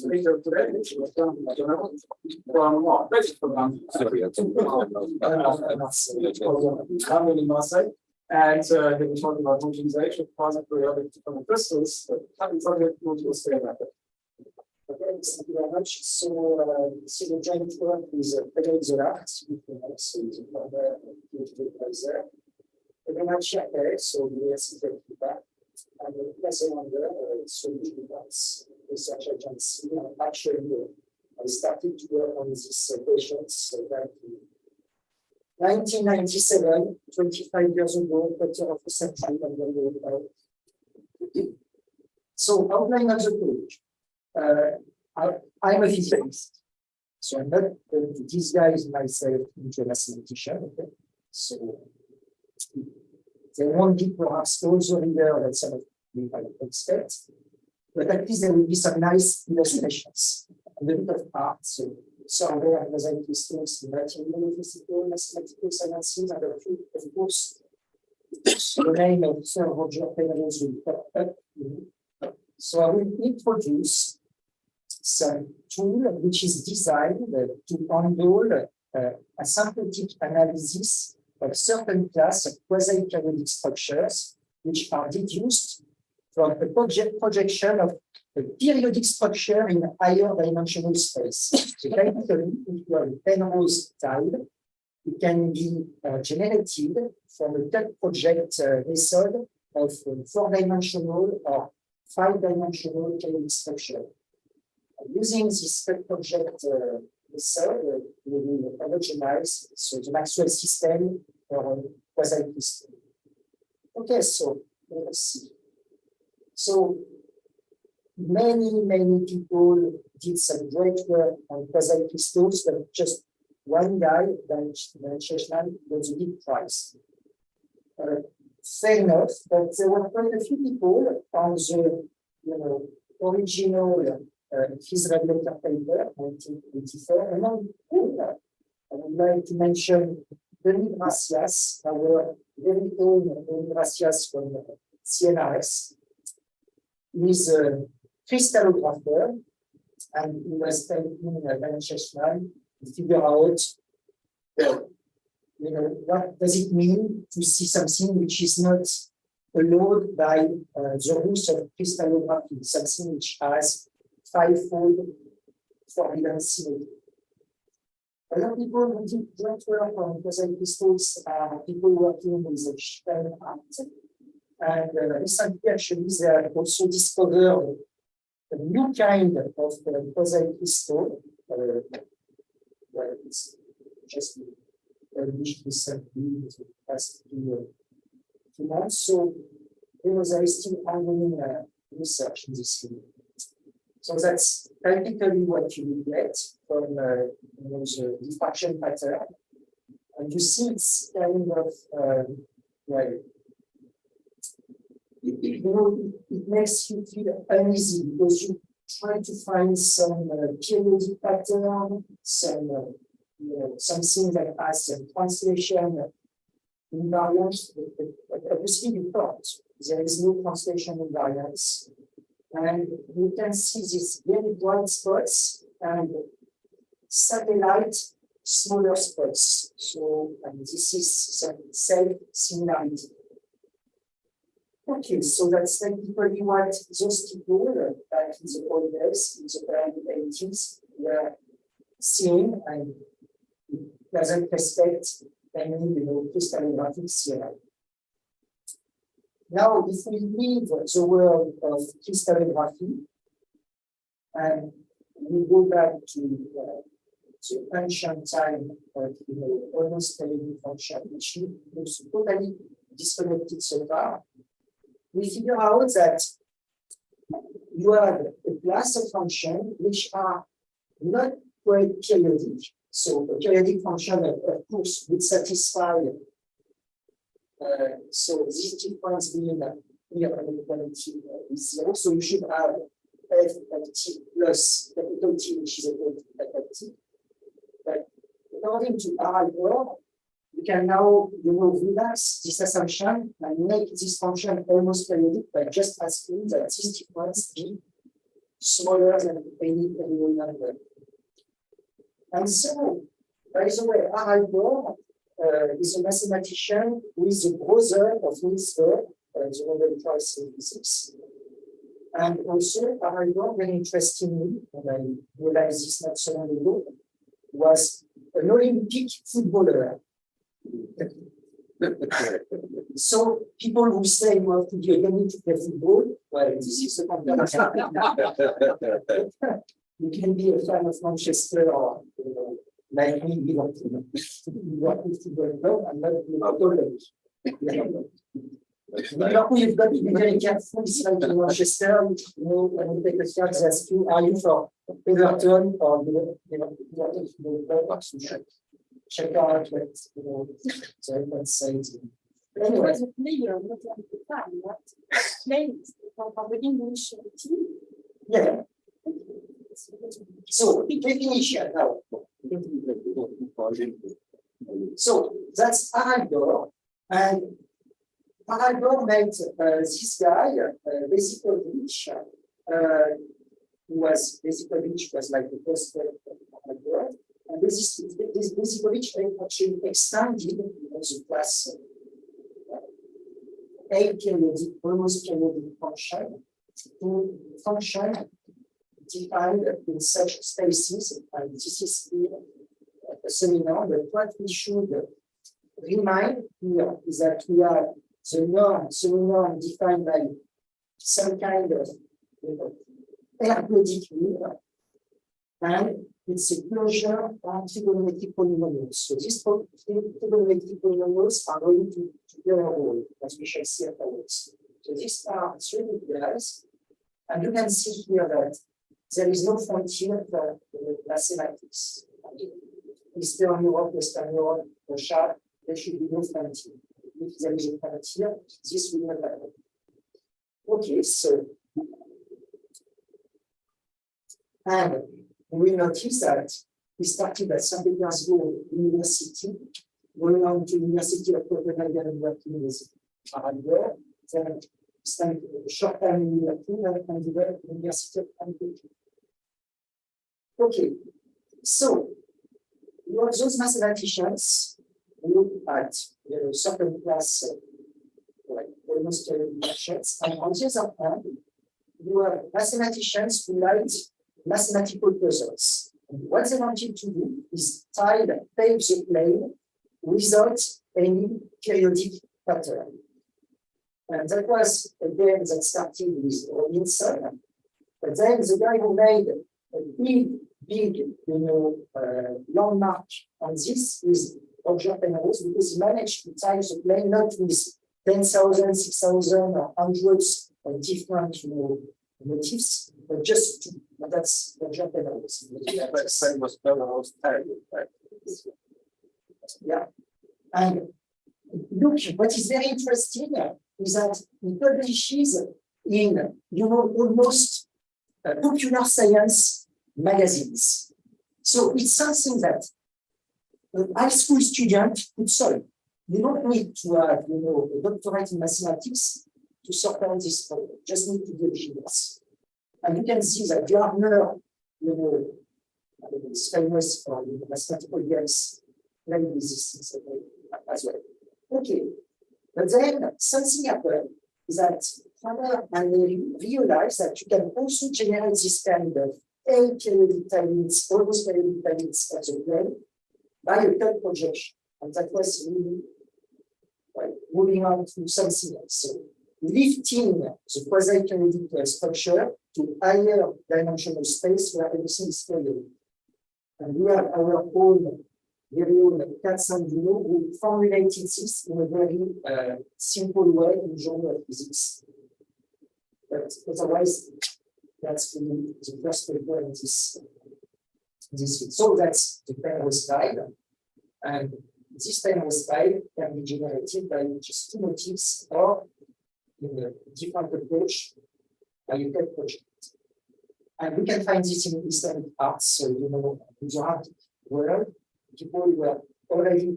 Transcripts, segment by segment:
later today, from Aix-Marseille, and they were talking about homogenization, quasi-periodic crystals. Happy project to stay about that. Okay, thank you very much. So the joint work with Frederic Zolla, there. Elena Cherkaev, so University of Quebec, and Niklas Wellander, Swedish Defence Research Agency. Actually, I started to work on these questions back in 1997, 25 years ago, quarter of a century, and then so outline of the page. I'm a physicist, so I'm not going to disguise myself into a mathematician. Okay? So there won't be perhaps also reader that some of you might expect, but at least there will be some nice illustrations and a bit of art. So survey and mosaic crystals, material, physical, mathematical sciences, and of course, the name of Sir Roger Penrose will pop up. So I will introduce some tool which is designed to handle asymptotic analysis of certain class of quasi-periodic structures which are deduced from a projection of a periodic structure in higher dimensional space. So basically, if you have a Penrose tile, it can be generated from a cut project method of 4-dimensional or 5-dimensional periodic structure. Using this cut project method, we will homogenize so the Maxwell system or quasi-crystal. Okay, so let's see. So many people did some great work on quasi-crystals, but just one guy, Dan Cheshman, got a big prize. Fair enough, but there were quite a few people on the original his regulator paper, 1984, among whom I would like to mention Denis Gracias, our very own Denis Gracias from CNRS. He is a crystallographer, and he was helping Dan Cheshman to figure out, what does it mean to see something which is not allowed by the rules of crystallography, something which has fivefold forbidden symmetry. A lot of people who did great work on quasi-crystals are people working with the Stein art. And recently, actually, they have also discovered a new kind of quasi-crystal. It's just published recently in the past 2 months. So there is still ongoing research in this field. So that's practically what you will get from the diffraction pattern. And you see it's kind of, it makes you feel uneasy because you try to find some periodic pattern, some something that has some translation invariance. But obviously you can't. There is no translation invariance. And you can see these very bright spots and satellite smaller spots. So, and this is some self-similarity. Okay, so that's technically what those people back in the old days, in the early 80s, were seeing, and it doesn't respect any, crystallographic theory. Now, if we leave the world of crystallography and we go back to ancient time of almost periodic function, which looks totally disconnected so far, we figure out that you have a class of functions which are not quite periodic. So a periodic function, of course, would satisfy. So this difference being here inequality is 0. So you should have f of t plus capital T, which is equal to capital T. But according to our world, we can now, relax this assumption and make this function almost periodic by just asking that this difference be smaller than any real number. And so, by the way, Harald is a mathematician who is the brother of Niels Bohr, the Nobel Prize in Physics. And also, Harald, very interestingly, and I realized this not so long ago, was an Olympic footballer. So people who say you have to be a genius to play football, well, this is the combination. You can be a fan of Manchester or like me, Liverpool. Liverpool football club and not Liverpool. Liverpool, you've got to be very careful. It's like in Manchester, you know, when you take a shot, they ask you, are you for Everton or check out what, you know, so let's say it. Anyway. As a player, not like the fan, right? Players for the English team. Yeah. So, definition now. So, that's Harald, and Harald made this guy, Vesicovich, who was Vesicovich was like the first Harald, and this Vesicovich actually extended the class aperiodic, almost periodic function to function defined in such spaces, and this is here a seminar, but what we should remind here is that we have the norm defined by some kind of periodic mean, and it's a closure on trigonometric polynomials. So these trigonometric polynomials are going to play a role, as we shall see afterwards. So these are three guys, and you can see here that there is no frontier for mathematics. Eastern Europe, Western Europe, Russia, there should be no frontier. If there is a frontier, this will not happen. Okay, so, and we notice that we started at St. Petersburg University, going on to University of Copenhagen and working with Harald, then spent a short time in Liverpool and the University of Cambridge. Okay, so those mathematicians look at certain class, like almost functions, and on the other hand, you have mathematicians who like mathematical puzzles. And what they wanted to do is pave the plane without any periodic pattern. And that was a game that started with Robinson, but then the guy who made a big, landmark on this is Roger Penrose, because he managed to tie the plane not with 10,000, 6,000, or hundreds of different motifs, but just two. And that's Roger Penrose. Yeah, but same was Penrose, right? Yeah. And look, what is very interesting is that he publishes in, almost popular science magazines. So it's something that a high school student could solve. You don't need to have, a doctorate in mathematics to solve out this problem. Just need to be a genius. And you can see that Gardner, is famous for mathematical games, playing with this as well. Okay, but then something happened is that Hammer and Mary realized that you can also generate this kind of aperiodic tiles, almost periodic tiles of the plane by a cut projection. And that was really moving on to something else. So lifting the quasi-periodic structure to higher dimensional space where everything is periodic. And we have our own very own Guenneau who formulated this in a very simple way in the Journal of Physics. But otherwise, that's really the first paper in this field. So that's the Penrose guide. And this Penrose guide can be generated by just two motifs or in a different approach by a cut project. And we can find this in Islamic arts, so in the art world, people were already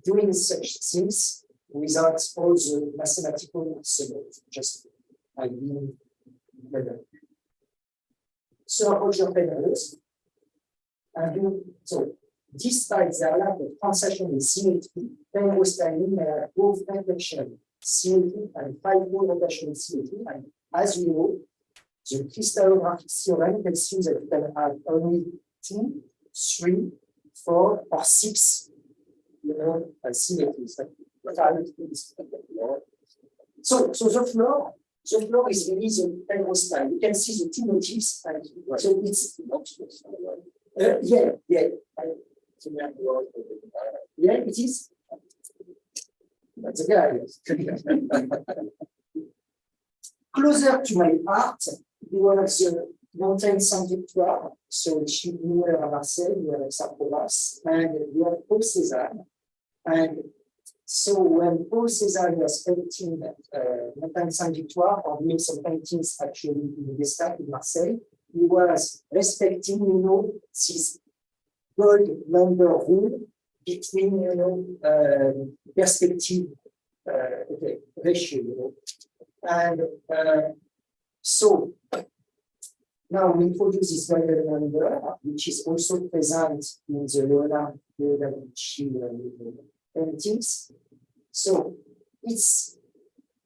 doing such things without all the mathematical support, just by being better. Roger panels. And so, despite their lack of transaction in symmetry, penrose-styrene may have both convection symmetry and five-rotation symmetry. And as we know, the crystallographic theorem tells you that you can have only 2, 3, 4, or 6, symmetries. So the floor is really the penrose style. You can see the two motifs, and so it's it is. That's a guy. Closer to my heart, you have the mountain Saint-Victoire, so you have Marseille, you have Aix-Marseille, and you have Paul Cézanne. And so when Paul Cézanne was painting Mountain Saint-Victoire, or doing some paintings actually in the Gestapo in Marseille, he was respecting, this gold number rule between, perspective ratio, And so now we introduce this gold number, which is also present in the Leonardo da Vinci paintings. So it's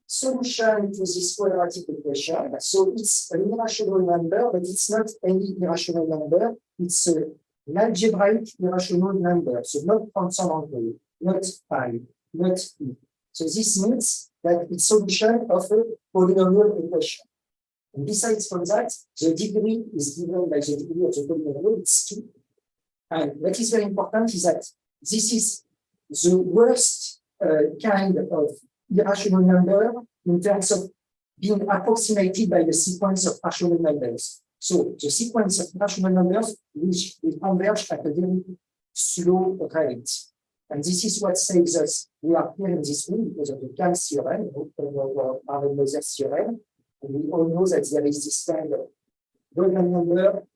solution to this quadratic equation. So it's an irrational number, but it's not any irrational number. It's an algebraic irrational number. So not transcendental, not pi, not e. So this means that it's solution of a polynomial equation. And besides from that, the degree is given by the degree of the polynomial, it's 2. And what is very important is that this is the worst kind of irrational number in terms of being approximated by the sequence of rational numbers. So the sequence of rational numbers which will converge at a very slow rate. And this is what saves us. We are here in this room because of the Cam's theorem, or Arnold-Mozer's theorem. And we all know that there is this kind of golden number,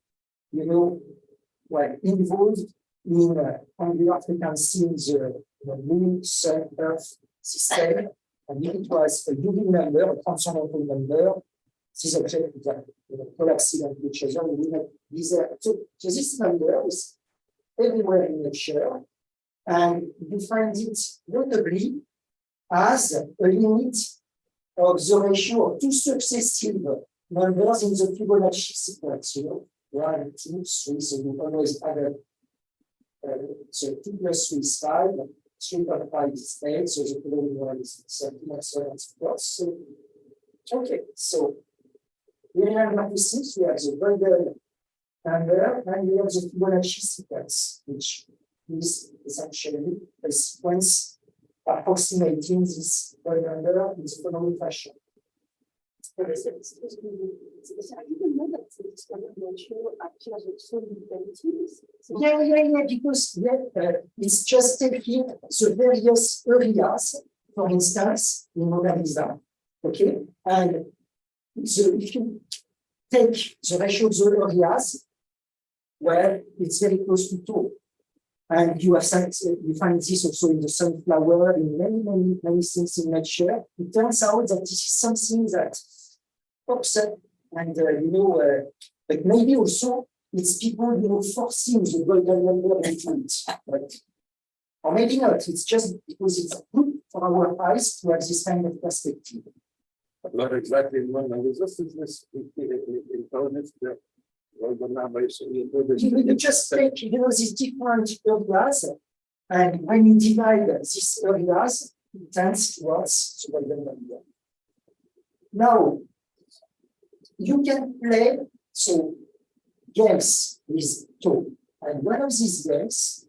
involved in angular frequency in the moon, sun, earth system. And if it was a unique number, a transcendental number, these objects are collapsing into each other. We have these. So this number is everywhere in nature, and you find it notably as a limit of the ratio of two successive numbers in the Fibonacci sequence. 1, 2, 3. So you always add up. So 2 plus 3 is 5. 3.5 is 8, so the following one is 17, and so on and so forth. So, okay, so we have matrices, we have the golden number, and we have the Fibonacci sequence, which is essentially a sequence approximating this golden number in the following fashion. I didn't know that it's going to show actually so Yeah, because it's just taking the various areas, for instance, in Mona Lisa, okay? And so if you take the ratio of the areas, well, it's very close to 2. And you find this also in the sunflower, in many things in nature. It turns out that this is something that pops up, and but maybe also it's people forcing the golden number into it, or maybe not. It's just because it's good for our eyes to have this kind of perspective. Not exactly one of this is this intelligence. The number is you just take these different areas, and when you divide these areas, it tends towards the golden number. Now, you can play games with tau. And one of these games,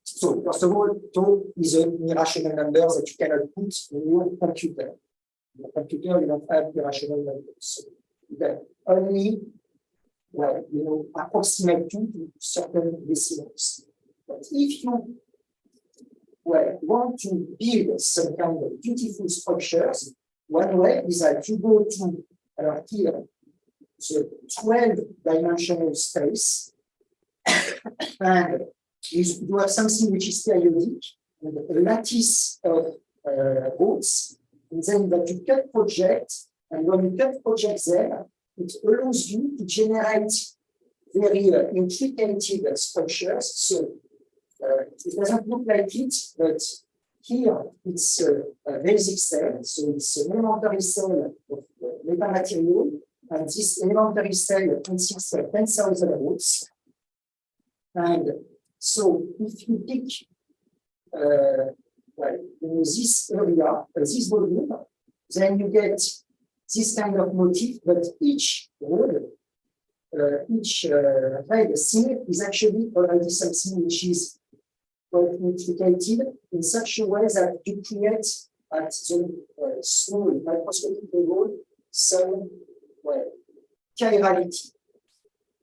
so first of all, tau is an irrational number that you cannot put in your computer. In your computer, you don't have irrational numbers. So you can only approximate to certain decimals. But if you want to build some kind of beautiful structures, one way is that you go to here, the 12-dimensional space, and you have something which is periodic, with a lattice of rows, and then that you cut project, and when you cut project there, it allows you to generate very intricate structures. So it doesn't look like it, but here it's a basic cell. So it's an elementary cell of metamaterial, and this elementary cell consists of 10,000 roots. And so if you pick this area, this volume, then you get this kind of motif, but each rod, each red seam is actually already something which is intricated in such a way that you create at the small microscopic level some chirality.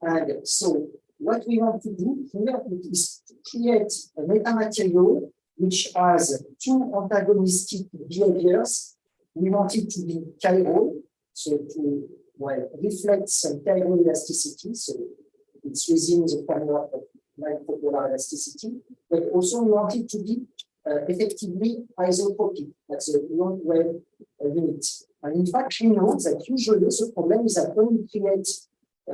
And so what we want to do here is to create a metamaterial which has two antagonistic behaviors. We want it to be chiral, so to reflect some chiral elasticity, so it's within the framework of micropolar elasticity, but also we want it to be effectively isotropic, that's a long wave unit. And in fact, we know that usually the problem is that when we create a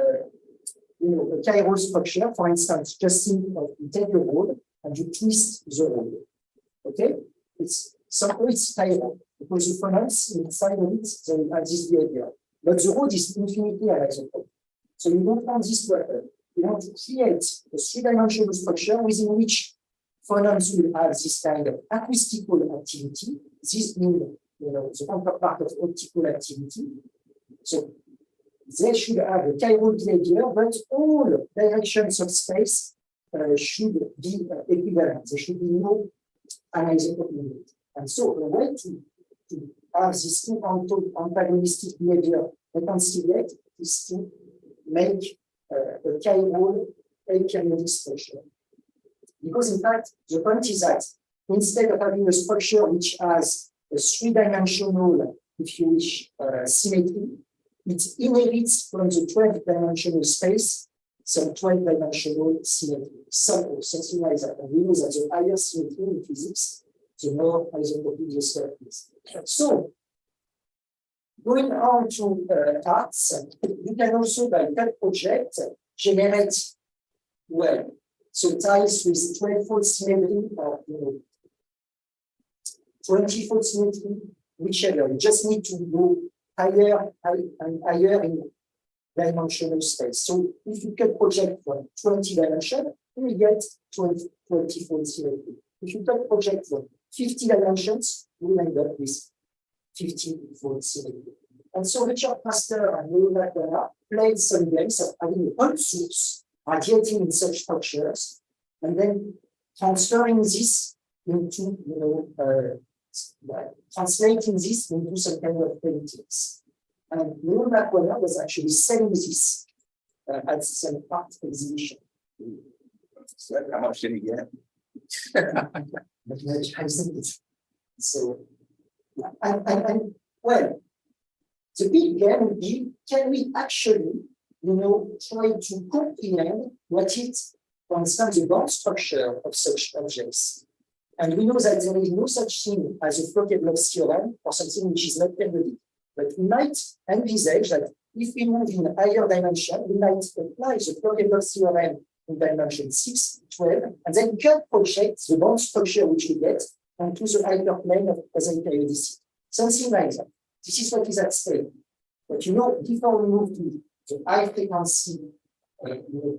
chiral structure, for instance, just think of you take a rod and you twist the rod. Okay? Somehow it's chiral because the phonons inside of it they have this behavior. But the rod is infinitely isotropic. So you don't want this to happen. You want to create a three-dimensional structure within which phonons will have this kind of acoustical activity. This means the counterpart of optical activity. So they should have a chiral behavior, but all directions of space should be equivalent. There should be no anisotropic. And so a way to have this two antagonistic behavior reconciliate is to make a chiral aperiodic structure. Because in fact, the point is that instead of having a structure which has a three-dimensional, if you wish, symmetry, it inherits from the 12-dimensional space some 12-dimensional symmetry, something like that. And we know that the higher symmetry in physics, the more isotropic the stuff is. So, going on to arts, you can also, by that project, generate, so tiles with 12-fold symmetry or 20-fold symmetry, whichever. You just need to go higher and higher in dimensional space. So if you can project from 20 dimensions, you will get 20-fold symmetry. If you can project from 50 dimensions, you will end up with 50-fold symmetry. And so Richard Pasteur and Elena Cherkaev played some games of having a point source radiating in such structures, and then transferring this into, translating this into some kind of paintings. And Elena Cherkaev was actually selling this at some art exhibition. So how much did he get? So, well, the big game would be, can we actually, try to comprehend what is, for instance, the bond structure of such objects? And we know that there is no such thing as a Floquet-Bloch theorem for something which is not periodic. But we might envisage that if we move in a higher dimension, we might apply the Floquet-Bloch theorem in dimension 6, 12, and then we can project the bond structure which we get onto the hyperplane of quasi-periodicity. Something like that. This is what is at stake. But before we move to the high frequency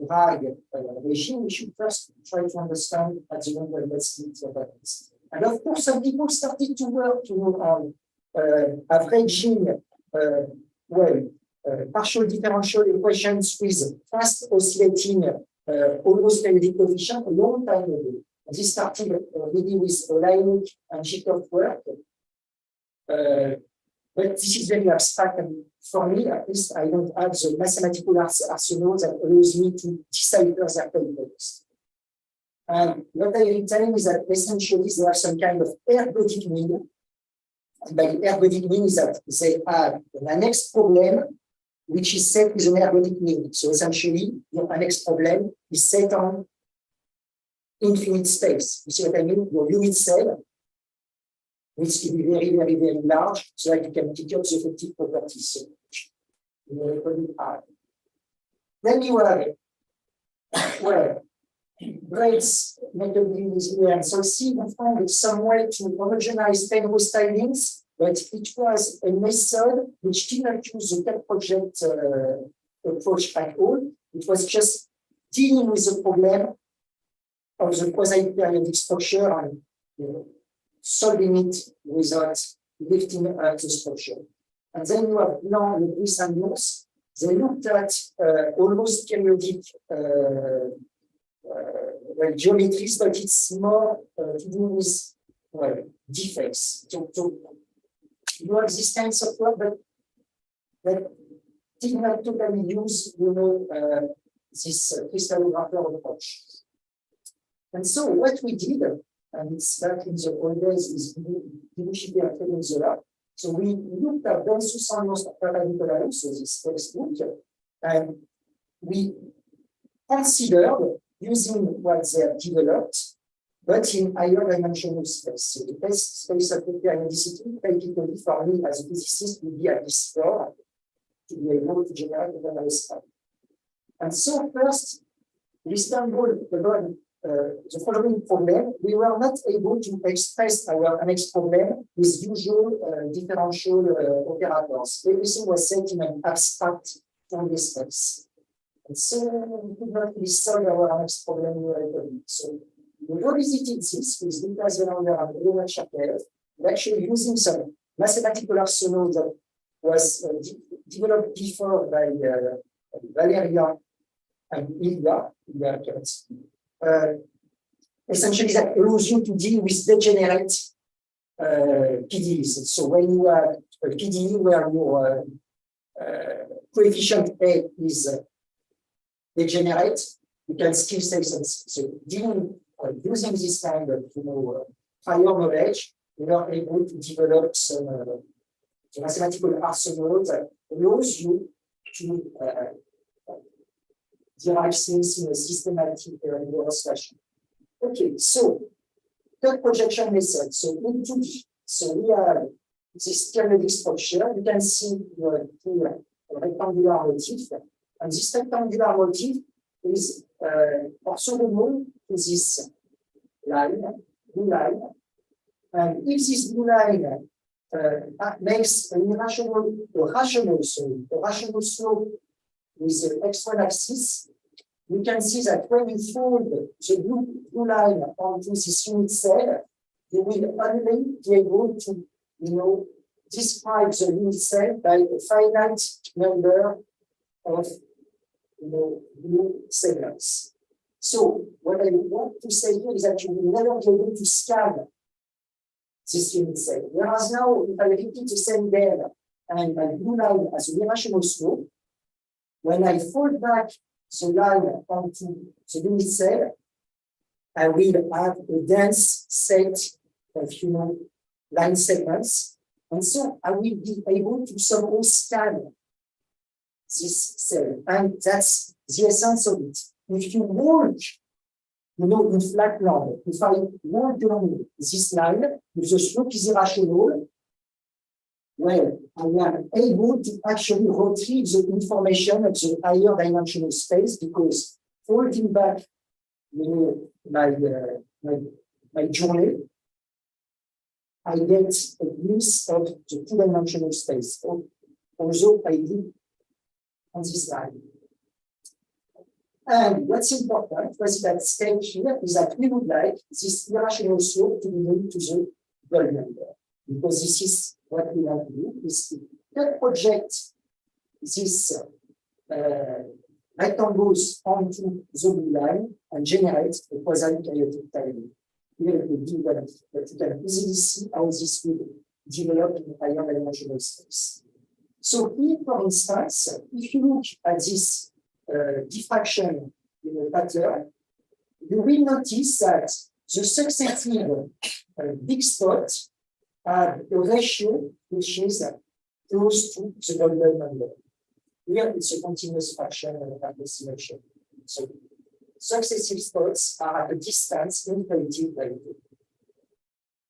drag regime, we should first try to understand at the level of what happens. And of course, some people started to work on averaging partial differential equations with fast oscillating almost periodic coefficient a long time ago. And this started really with Leinik and Zhikov work. But this is very abstract, and for me, at least, I don't have the mathematical arsenal that allows me to decipher their calculus. And what I retain is that essentially they have some kind of ergodic mean. And by ergodic mean is that they have an annex problem which is set with an ergodic mean. So essentially, your annex problem is set on infinite space. You see what I mean? Your unit cell needs to be very, very, very large so that you can pick up the effective properties. So, then you have Well, grades method is here, and so see we found some way to homogenize Penrose tilings, but it was a method which did not use the TED project approach at all. It was just dealing with the problem of the quasi-periodic structure and solving it without lifting up the structure. And then you have now the Brice and Morse. They looked at almost periodic geometries, but it's more to do with defects. So you have this kind of work, but that did not totally use, this crystallographer approach. And so what we did, and it's back in the old days, is Niklas and Frederic Zolla. So we looked at those two sounds perpendicular, so this textbook, and we considered using what they have developed, but in higher dimensional space. So the best space of periodicity, practically for me as a physicist, would be at this floor to be able to generate a nice time. And so first, we stumbled upon the following problem. We were not able to express our next problem with usual differential operators. Everything was set in an abstract Fourier space. And so we could not really solve our next problem numerically. So we revisited this with Niklas Wellander and Elena Cherkaev, actually using some mathematical arsenal that was developed before by Valeria and Ilya. Essentially, that allows you to deal with degenerate PDEs. So when you have a PDE where your coefficient A is degenerate, you can still say something. So using this kind of higher knowledge, we are able to develop some mathematical arsenal that allows you to derive things in a systematic rigorous fashion. Okay, so third projection method. So in 2D, so we have this periodic structure. You can see the rectangular motif, and this rectangular motif is orthogonal to this line, blue line. And if this blue line makes an rational slope with the x1 axis, we can see that when you fold the blue line onto this unit cell, you will only be able to describe the unit cell by a finite number of blue segments. So what I want to say here is that you will never be able to scan this unit cell. Whereas now, if I repeat the same there and my blue line has an irrational slope, when I fold back the line onto the unit cell, I will have a dense set of line segments, and so I will be able to somehow scan this cell, and that's the essence of it. If you work, in flat line, if I work along this line, if the slope is irrational, well, I am able to actually retrieve the information of the higher dimensional space because folding back, my journey, I get a glimpse of the two-dimensional space. Although I did on this line. And what's important, what's that step here, is that we would like this irrational slope to be linked to the gold number, because this is what we want to do, is to project this rectangles onto the blue line and generate a quasi-periodic tiling. Here we do that, but you can easily see how this will develop in higher dimensional space. So here, for instance, if you look at this diffraction pattern, you will notice that the successive big spots have a ratio which is close to the golden number. Here it's a continuous fraction approximation. So successive spots are at a distance infinitive by 2.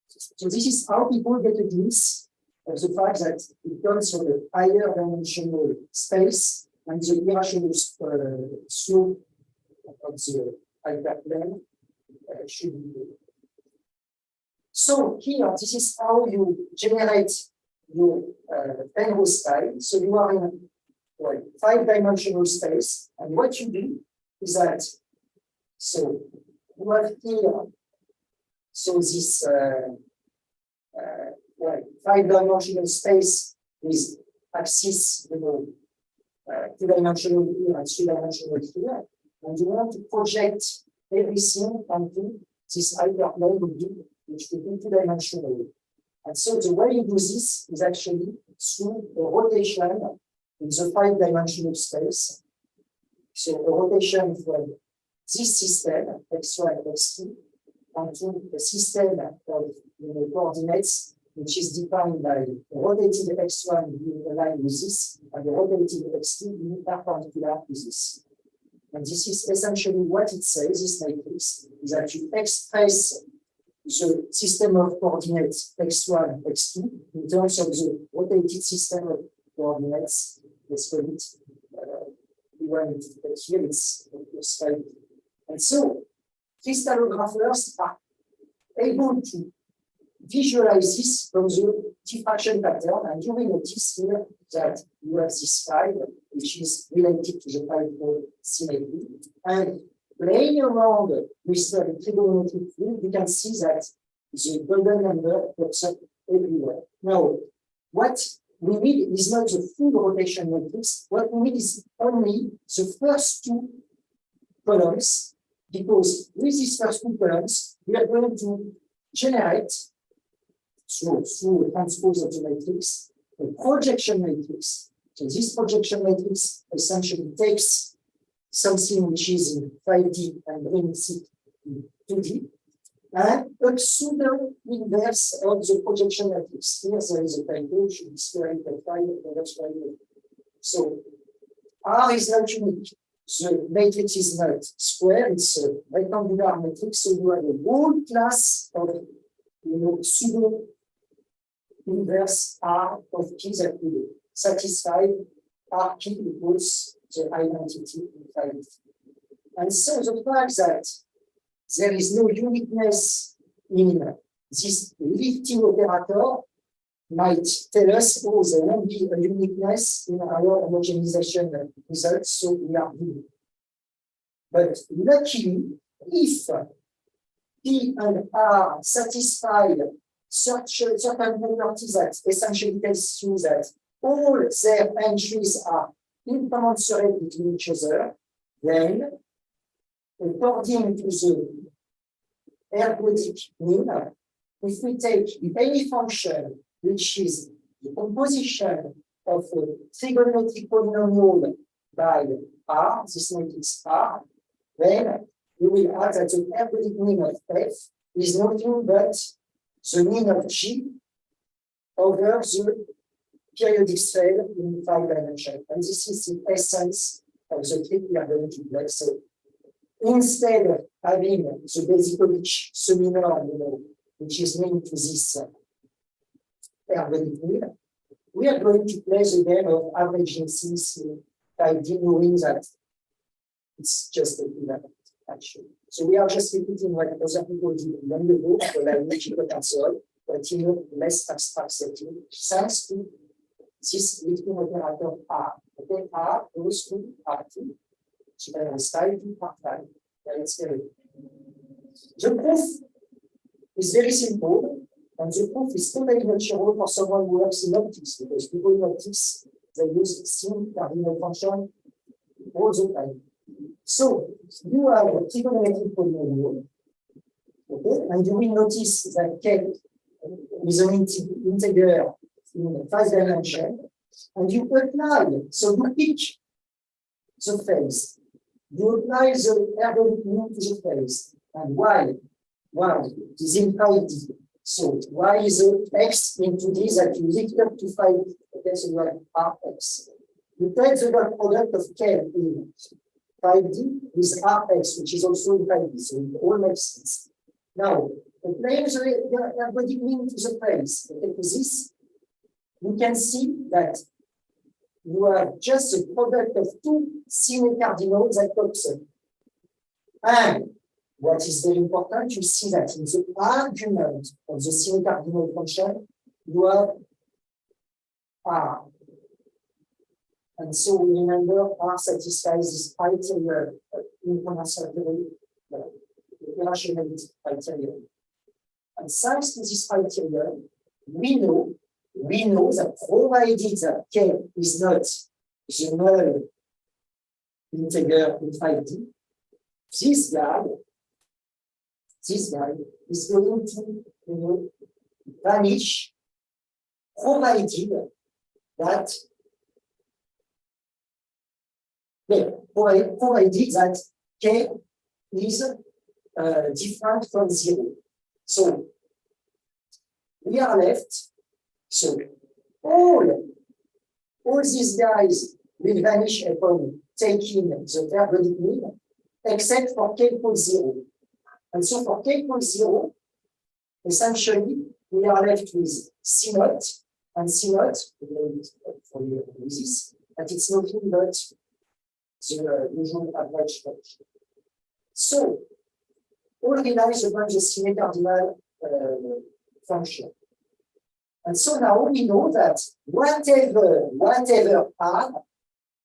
So this is how people get a glimpse of the fact that it comes from a higher dimensional space and the irrational slope of the hyperplane should be good. So here, this is how you generate your Penrose style. So you are in a 5-dimensional space, and what you do is that, so you have here, so this 5-dimensional space is axis, 2-dimensional here and 3-dimensional here, and you want to project everything onto this hyperplane which will be 2-dimensional. And so the way you do this is actually through a rotation in the 5-dimensional space. So a rotation from this system, x1 and x2, onto a system of coordinates, which is defined by a rotated x1 being aligned with this, and a rotated x2 being perpendicular to this. And this is essentially what it says, this matrix, is that you express the system of coordinates x1, x2 in terms of the rotated system of coordinates. Let's call it here it's 5. And so crystallographers are able to visualize this from the diffraction pattern, and you will notice here that you have this 5, which is related to the 5-pole symmetry. And playing around with the trigonometric field, you can see that the golden number pops up everywhere. Now, what we need is not the full rotation matrix. What we need is only the first 2 columns, because with these first 2 columns, we are going to generate, through a transpose of the matrix, a projection matrix. So this projection matrix essentially takes something which is in 5D and brings it in 2D, and a pseudo inverse of the projection matrix. Here there is a typo, which should be squared by 5, and that's why. So R is not unique. The matrix is not square, it's a rectangular matrix, so you have a whole class of pseudo inverse R of P that will satisfy RP equals the identity in 5. And so the fact that there is no uniqueness in this lifting operator might tell us, oh, there won't be a uniqueness in our homogenization results, so we are good. But luckily, if P and R satisfy certain properties that essentially tells you that all their entries are incommensurate between each other, then according to the ergodic mean, if we take any function which is the composition of a trigonometric polynomial by R, this matrix R, then we will add that the ergodic mean of F is nothing but the mean of G over the periodic scale in 5 dimensions. And this is the essence of the trick we are going to play. So instead of having the Basikovich seminar, which is linked to this ergodic mean, we are going to play the game of averaging things by knowing that it's just equivalent, actually. So we are just repeating what other people did long ago for the logical tensor, but less abstract setting, thanks to this lifting operator R. Okay, R goes to R2. So then we style to R5. It's very good. The proof is very simple, and the proof is totally natural for someone who works in optics, because people in optics, they use sim cardinal function all the time. So you have a trigonometric polynomial, okay, and you will notice that K is an integer in 5 dimensions, and you apply, so you pick the phase, you apply the ergodic mean to the phase, and y is in 5D. So y is x into d that you lift up to 5, okay, so you have rx. You take the dot product of K in 5D with rx, which is also in 5D, so it all makes sense. Now, applying the ergodic mean to the phase, okay, to this, you can see that you have just a product of 2 sine cardinals that pops up. And what is very important, you see that in the argument of the semi-cardinal function, you have R. And so we remember R satisfies this criteria inhomogeneous rationality criteria. And thanks to this criteria, we know that provided that K is not the null integer in 5D, this guy is going to vanish, provided that K is different from 0. So we are left. So all these guys will vanish upon taking the periodic mean, except for K equals 0. And so for K equals 0, essentially we are left with C naught, and C naught, for this, but it's nothing but the usual average function. So all relies upon the semi-cardinal function. And so now we know that whatever R,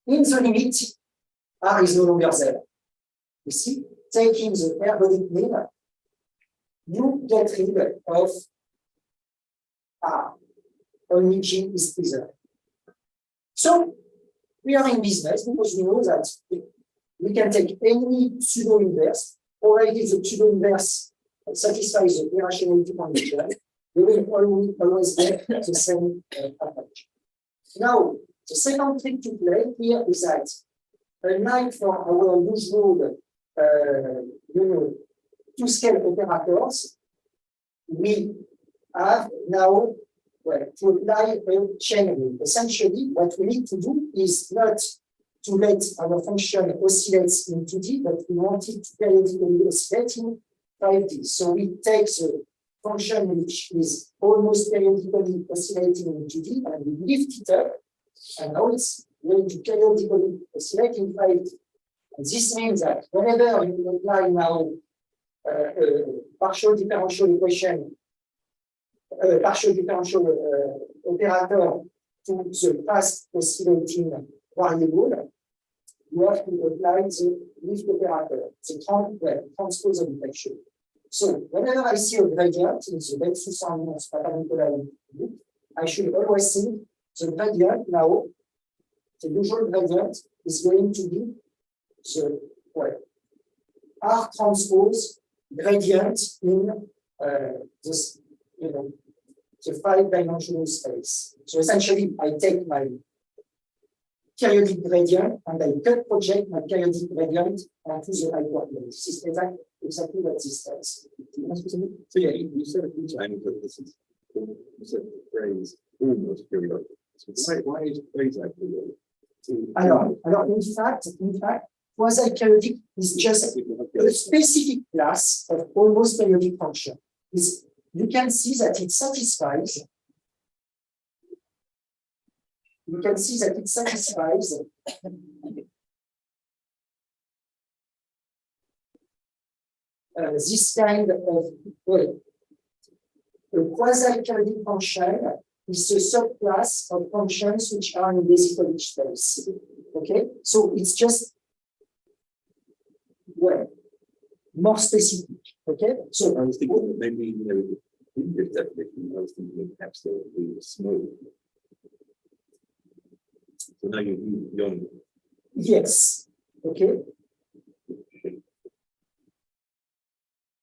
in the limit, R is no longer there. You see, taking the periodic mean, you get rid of R. Only G is preserved. So we are in business because we know that we can take any pseudo-inverse, provided the pseudo-inverse satisfies the irrationality condition. We will always get the same approach. Now, the second trick to play here is that, unlike for our usual, two-scale operators, we have now to apply a chain rule. Essentially, what we need to do is not to let our function oscillate in 2D, but we want it to periodically oscillate in 5D. So we take the function which is almost periodically oscillating in 2D and we lift it up, and now it's going to periodically oscillate in 5D. And this means that whenever you apply now partial differential equation, partial differential operator to the fast oscillating variable, you have to apply the lift operator, the transpose of differential. So whenever I see a gradient in the basis of perpendicular, I should always think the gradient now, the usual gradient is going to be the R transpose gradient in this, the 5-dimensional space. So essentially, I take my periodic gradient and I cut project my periodic gradient onto the hyperplane. This is exactly what this does. So yeah, you said a few times that this is, you said the phrase almost periodic. So why is the phrase like periodic? In fact, quasi-periodic is just a specific class of almost periodic function. You can see that it satisfies. This kind of a quasi-periodic function is a subclass of functions which are in basically space. Okay, so it's just more specific. Okay, so I was thinking that maybe in this definition, I was thinking absolutely smooth. So now you're young. Yes. Okay.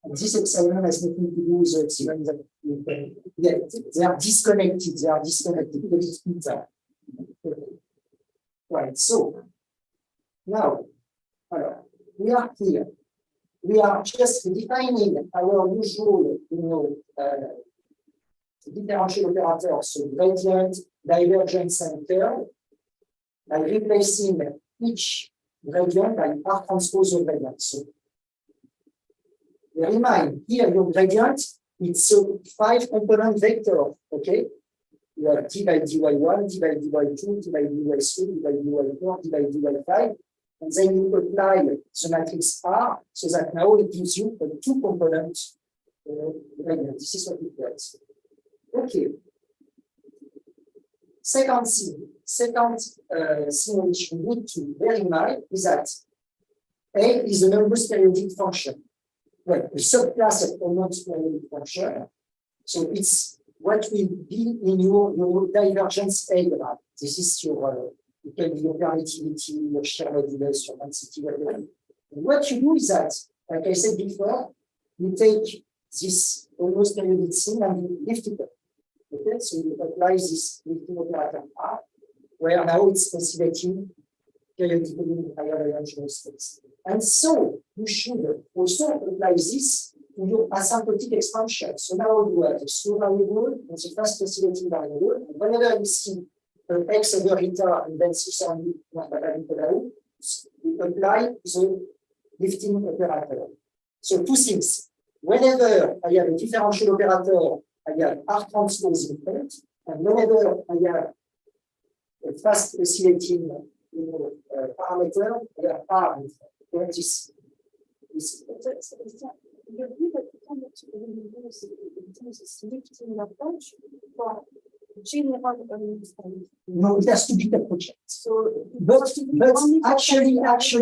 And this epsilon has nothing to do with the epsilon that they are disconnected. Right. So now we are here. We are just defining our usual, differential operators, so gradient, divergence, and curve, by replacing each gradient by R transpose of gradient. So bear in mind, here your gradient, it's a 5-component vector, okay? You have d by dy1, d by dy2, d by dy3, d by dy4, d by dy5. and then you apply the matrix R, so that now it gives you a two-component gradient. This is what it does. Okay. Second thing which we need to bear in mind is that A is a non-periodic function. Well, a subclass of a non-periodic function. So it's what will be in your divergence A graph. This is your you can be your permittivity, your shear modulus, your density, whatever. And what you do is that, like I said before, you take this almost periodic thing and you lift it up. Okay, so you apply this lifting operator R, where now it's oscillating periodically in higher dimensional space. And so you should also apply this to your asymptotic expansion. So now you have a slow variable and the fast oscillating variable. And whenever you see an X over eta and then 6 only, you apply the lifting operator. So two things. Whenever I have a differential operator, I have R transpose in front, and whenever I have a fast oscillating parameter, I have R in front. This you agree that you cannot really use it in terms of lifting approach for general understanding. No, it has to be the project. So, but actually, if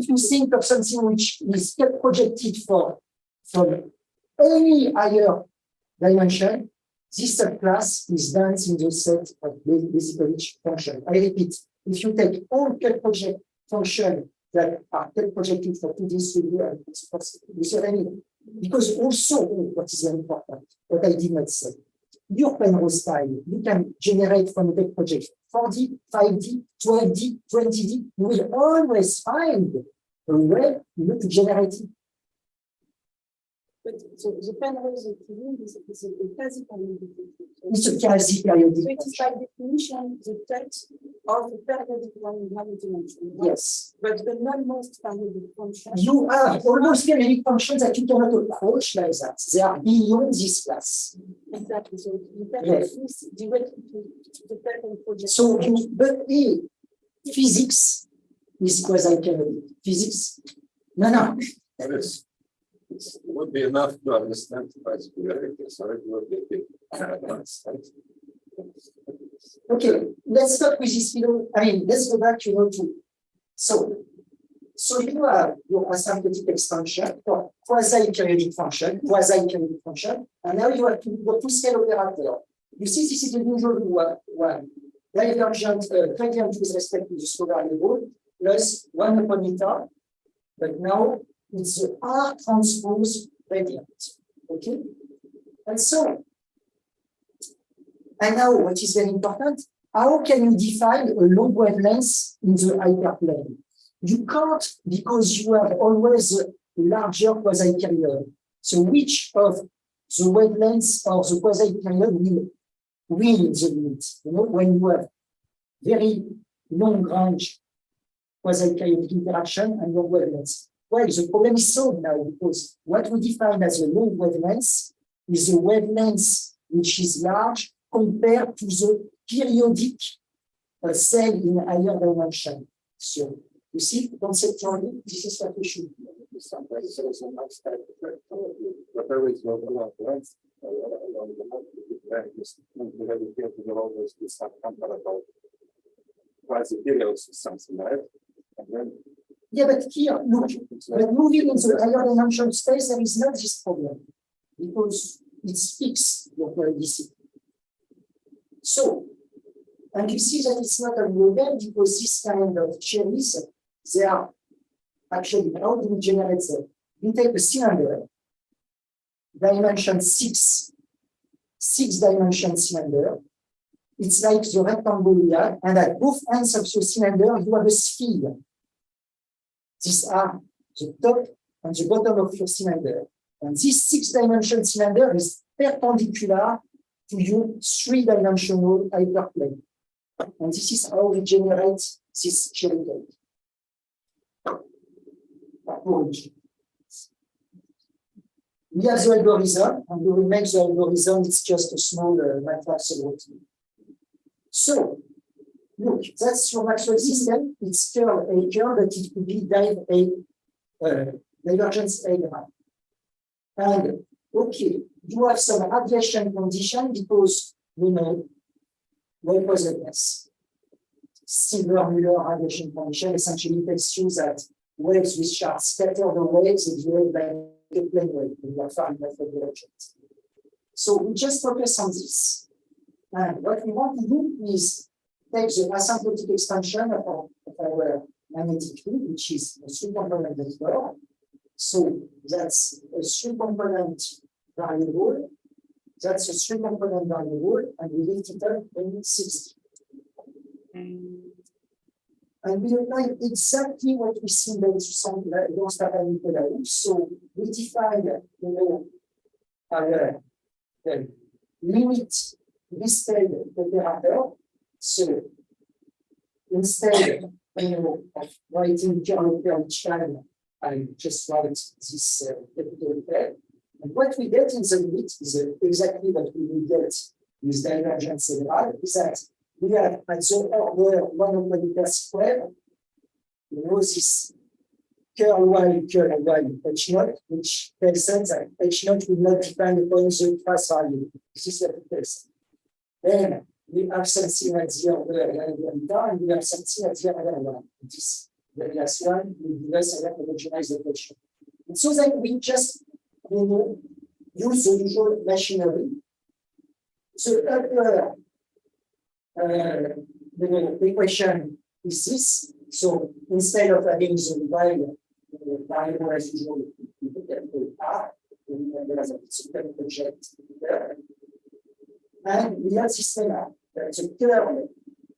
you think of something which is projected from any higher dimension, this subclass is dense in the set of basically function. I repeat, if you take all cut project functions that are cut projected for 2D, 3D, and it's any, because also what is very important, what I did not say, your Penrose style, you can generate from the project 4D, 5D, 12D, 20D. You will always find a way to generate it. but so the Penrose is a quasi-periodic. It's a quasi-periodic. So it is by definition the touch of the periodic one in one dimension. Yes. But the non-most periodic function. You have almost periodic functions that you cannot approach like that. They are beyond this class. Exactly. So you can Yes. use directly to the periodic project. So, but physics is quasi-periodic. Physics? No. But it would be enough to understand the quasi-periodic, so it would be Okay, let's start with this below. I mean, let's go back to so you have your asymptotic expansion for quasi-periodic function, and now you have your two-scale operator. You see, this is the usual one. Divergent gradient with respect to the slow variable plus 1 upon eta, but now it's the R transpose gradient. Okay, and now what is very important, how can you define a long wavelength in the hyperplane? You can't, because you have always a larger quasi-period. So which of the wavelengths or the quasi-period will win the limit? You know, when you have very long range quasi-periodic interaction and long wavelengths. Well, the problem is solved now, because what we define as a long wavelength is a wavelength which is large compared to the periodic cell in higher dimension. So you see, conceptually, this is what we should do. Yeah, but here, look, when moving into the higher dimension space, there is not this problem, because it's fixed, your periodicity. So, and you see that it's not a model, because this kind of cherries, they are actually, how do we generate them? We take a cylinder, dimension 6 dimension cylinder. It's like the rectangle here, and at both ends of the cylinder, you have a sphere. These are the top and the bottom of your cylinder. And this 6 dimension cylinder is perpendicular to your 3-dimensional hyperplane. And this is how we generate this cherry cake. We have the algorithm, and we will make the algorithm, it's just a small matrix routine. So, look, that's your Maxwell system. It's curl A curl, but it could be divergence A graph. And okay, you have some radiation condition because we know what was the guess. Silver-Muller radiation condition essentially tells you that waves which are scatter the waves is behave by a plane wave when you are far enough from the object. So we just focus on this. And what we want to do is take the asymptotic expansion of our magnetic field, which is a three-component vector. So that's a three-component variable. That's a three-component variable, and we lift it up in 60. And we apply exactly what we see in the So we define, our limit listed operator. So instead of writing curl each time, I just write this capital K. And what we get in the limit is exactly what we will get with divergence general, is that we have at the order 1 over meter square, this curl y h naught, which tells us that h naught will not depend upon the price value. This is what it tells. Then we have something at the order and we have something at the order 1. This the last one will give us a homogenized equation. And so then we just use the usual machinery. So upper the equation is this. So instead of having the variable as usual, we put the R, it's a project there. And we have this lemma. That's a curl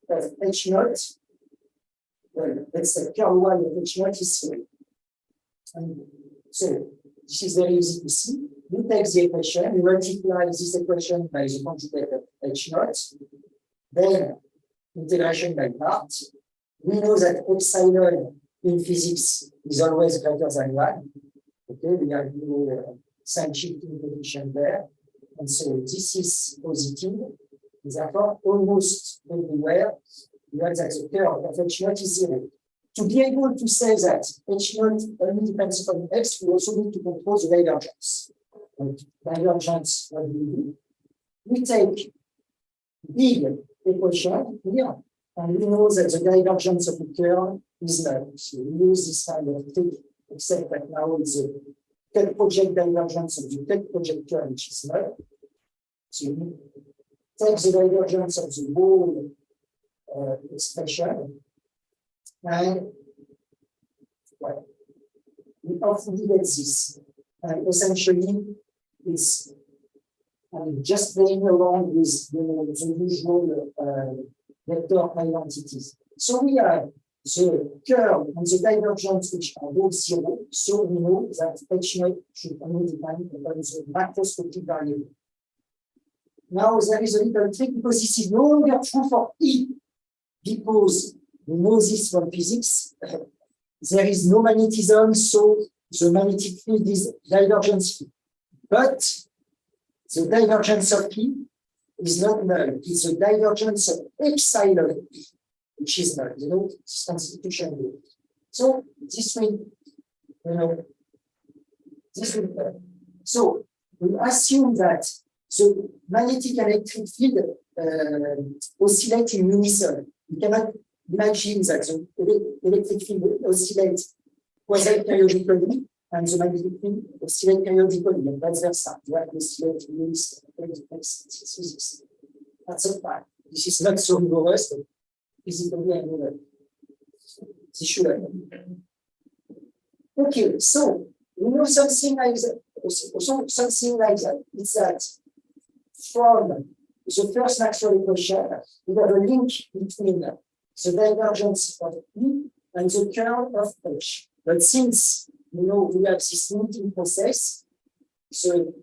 of H naught. Well, let's say curl y of H naught is 3. And so this is very easy to see. We take the equation, we multiply this equation by the conjugate of H naught, then integration by part. We know that epsilon in physics is always greater than 1. Okay, we have no sign shifting condition there. And so this is positive. Therefore, almost everywhere, we have that the curl of H naught is 0. To be able to say that H naught only depends on X, we also need to control the divergence. And divergence, what do we do? We take big equation here, and we know that the divergence of the curl is null. So we use this kind of thing, except that now it's a cut project divergence of the cut project curl, which is null. So we take the divergence of the whole expression, and well, we often get this. And essentially, it's just playing around with the usual vector identities. So we have the curl and the divergence which are both 0. So we know that H naught should only depend upon the macroscopic variable. Now there is a little trick because this is no longer true for E, because we know this from physics. There is no magnetism, so the magnetic field is divergence field. But the divergence of E is not null. It's the divergence of epsilon E, which is null, this constitution rule. So this will, this will. So we assume that the magnetic electric field oscillate in unison. We cannot imagine that the electric field oscillates quasi-periodically and the magnetic field oscillates periodically, and vice versa. You have to oscillate in unison. That's a fact. This is not so rigorous, but physically I know that this should happen. Okay, so we know something like that. Also, something like that. It's that from the first Maxwell equation, we have a link between the divergence of E and the curl of H. But since we have this linking process, so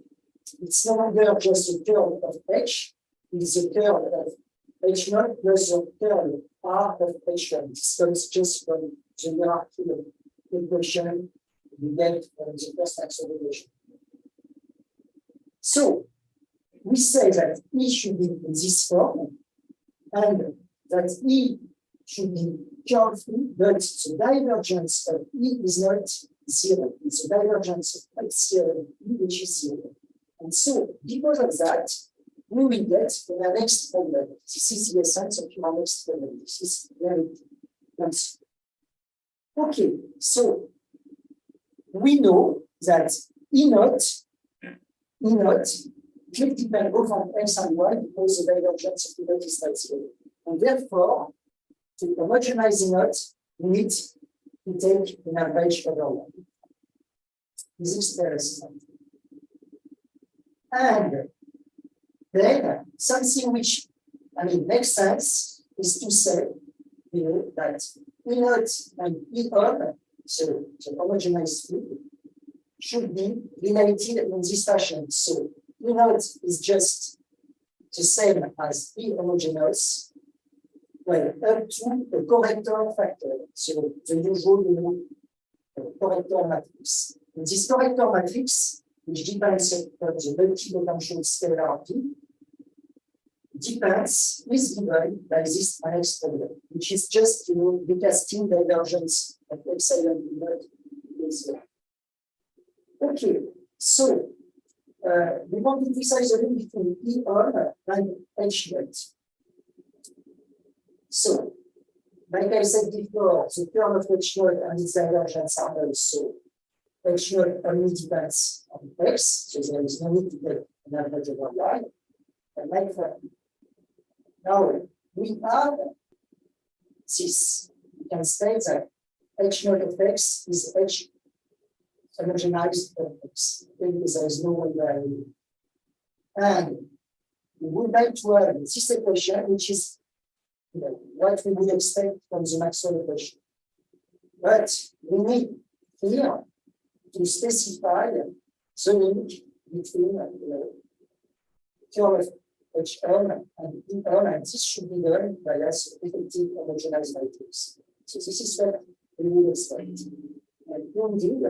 it's no longer just the curl of H, it's the curl of H naught plus the curl R of H naught. So it's just from the hierarchy of equation we get from the first Maxwell equation. So we say that E should be in this form, and that E should be curve-free, but the divergence of E is not zero. It's a divergence of X E, which is zero. And so, because of that, we will get the next problem. This is the essence of our next problem. This is very nice. Okay, so we know that E naught will depend both on X and Y because the divergence of the naught is not zero. And therefore, to homogenize E naught, we need to take an average over Y. This is interesting. And then something which makes sense is to say, that E naught and E on, so the homogenized field, should be related in this fashion. So E naught is just the same as E homogeneous, well, up to the corrector factor, so the usual corrector matrix. And this corrector matrix, which depends on the multi-potential scalar P, is given by this next problem, which is just recasting divergence of epsilon E naught. Okay, so we want to precise the link between E on and H naught. So, like I said before, the term of H naught and its divergence are null. So H naught only depends on X, so there is no need to take an average over Y. And like that. Now we have this. We can state that H naught of X is H homogenized of X, because there is no one variable. And we would like to have this equation, which is what we would expect from the Maxwell equation. But we need here to specify the link between term of HM and EM, and this should be done by us effective homogenized matrix. So this is what we would expect. And indeed,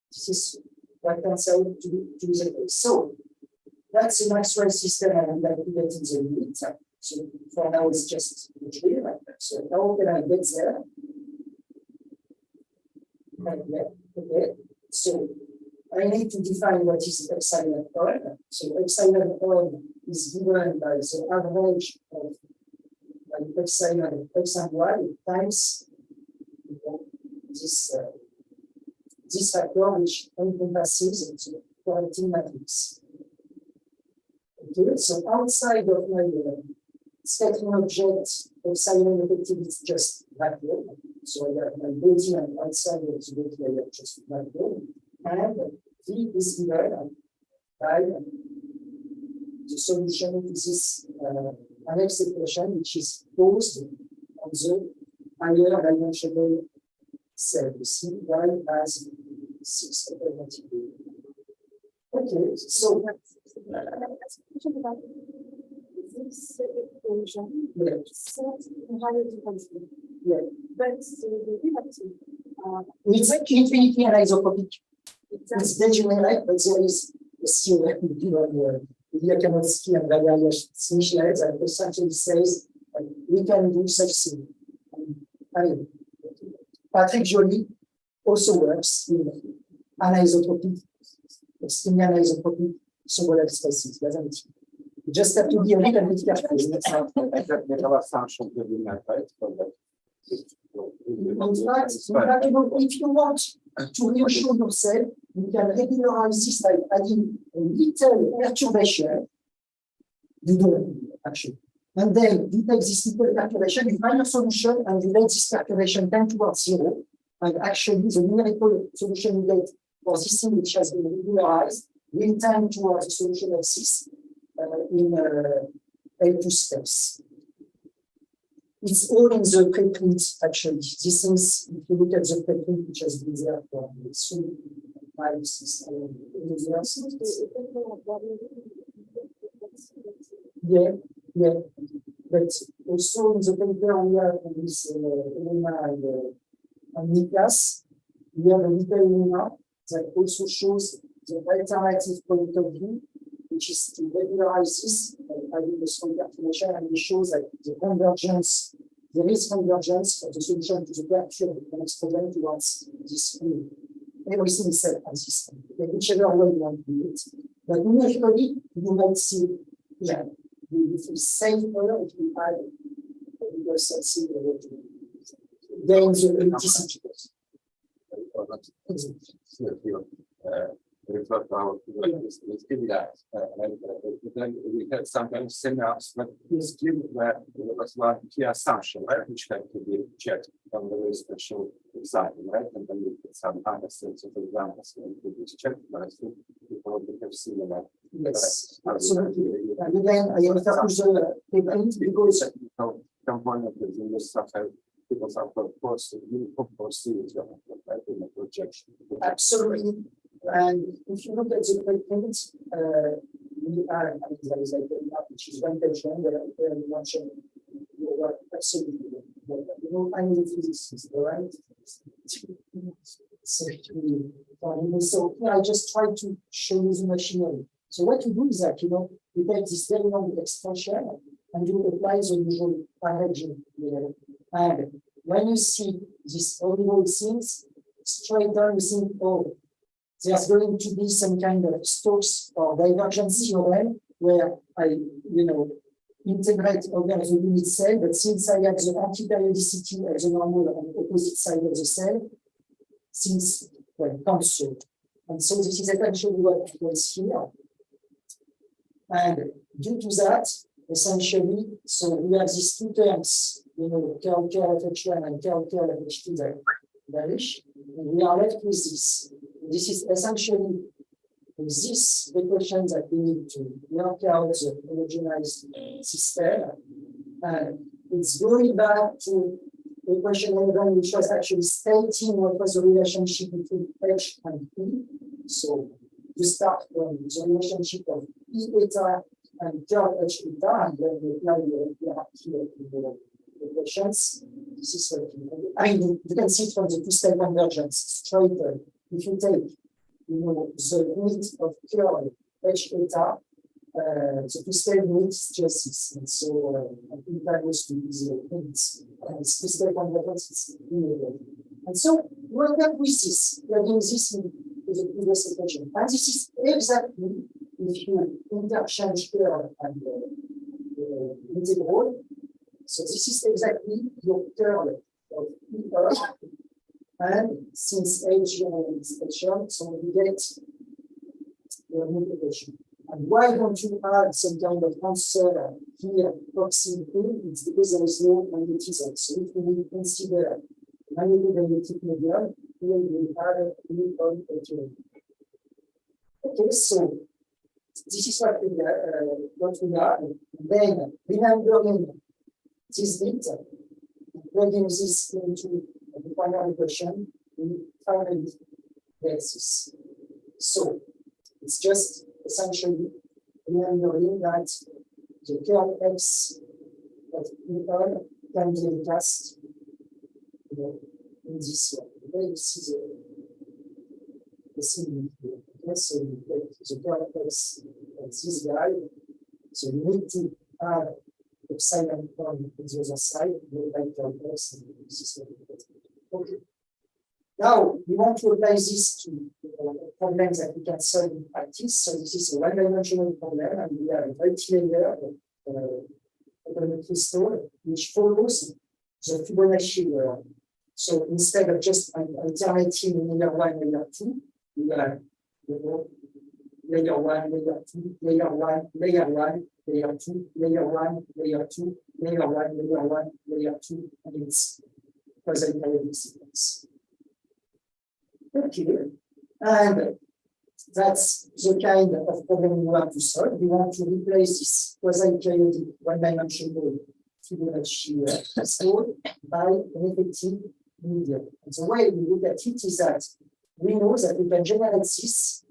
this is what turns out to be the case. So that's the Maxwell system, and I'm going to get in the limit. So for now, it's just clear. So how can I get there? Okay. So I need to define what is epsilon on. So epsilon on is given by the average of epsilon of X and Y times this factor which encompasses the correcting matrix. Okay, so outside of my spectrum object, epsilon effective is just vacuum. So I have my body and outside of the body I have just vacuum. And V is given by the solution to this annex equation, which is posed on the higher dimensional cell. You see, Y has 6 alternative. Okay, so this equation set in higher differential. yeah, But the derivative it's infinitely anisotropic. It's degenerate, but there is still here cannot see and various initialize, and essentially says we can do such thing. I mean, Patrick Joly also works in anisotropic, extremely anisotropic symbolic spaces, doesn't it? You just have to be a little bit careful. They have a function within that, right? In fact, if you want to reassure yourself, you can regularize this by adding a little perturbation. You don't actually. And then you take this little perturbation, you find a solution, and you let this perturbation tend towards zero. And actually, the numerical solution you get for this thing which has been regularized will tend towards the solution of this in L2 steps. It's all in the preprint, actually. These things, if you look at the preprint, which has been there for 5, 6 years. Yeah. But also in the paper we have with Elena and Niklas, we have a little Elena that also shows the alternative point of view, which is to regularize this by having a strong information, and it shows that the convergence, there is convergence of the solution to the curvature of the next problem towards this point. Everything is set as this point, whichever way you want to do it. But numerically, you might see, yeah, if we save order, it will add something then the implicit. Let's give you that. Then we had sometimes seminars, but it's given that there was like key assumption, right, which had to be checked on the very special example, right? And then we put some other sets of examples and we just checked, but I think we probably have seen that. Yes, absolutely. And again, I refer to the because component of the English software, people are forced to see it in the projection. Absolutely. And if you look at the preprint, we are, I mean, there is like a map which is one page long, where you mention absolutely. You know, I mean, physics is right. So I just try to show you the machinery. So what you do is that, you know, you take this very long expression and you apply the usual packaging. And when you see these original things, straight down you think, oh, there's going to be some kind of Stokes or divergence theorem where I, you know, integrate over the unit cell, but since I have the anti-periodicity of the normal on the opposite side of the cell, since, well, cancelled. And so this is essentially what was here. And due to that, essentially, so we have these two terms, you know, curl of H1 and curl of H2 that vanish. And we are left with this. This is essentially this the question that we need to work out the homogenized system. And it's going back to the question 11, which was actually stating what was the relationship between H and P. So you start from the relationship of P eta and curl H eta, and then you apply the equations. This is what I mean, you can see it from the two-step convergence straight. If you take, you know, the limit of curl H eta, the two-step limit is just this. And so I think that was to be the limits. And it's two-step convergence is immediate. And so we end up with this, plugging this in the previous equation. And this is exactly if you interchange curl and integral. So this is exactly your curl of E. And since H is special, so we get the multiplication. And why don't you add some kind of answer here, approximately? It's because there is no magnetism. So if we consider magnetic medium, here we add a okay, so this is what we are. Then remembering this bit, plugging this into the final equation, we finally get this. So it's just essentially remembering that the curl X of E can be recast in this way. Okay, you see the thing here. Okay, so you get the curl X of this guy. So you need to add epsilon term on the other side, okay. Now we want to apply this to problems that we can solve in practice. So this is a one-dimensional problem, and we have a multi-layer crystal which follows the Fibonacci layer. So instead of just alternating layer 1, layer 2, we have layer 1, layer 2, layer 1, layer 1, layer 2, layer 1, layer 2, layer 1, layer 1, layer 2, and it's quasi-periodic sequence. Okay, and that's the kind of problem we want to solve. We want to replace this quasi-periodic one-dimensional Fibonacci crystal by an effective medium. And the way we look at it is that we know that we can generate this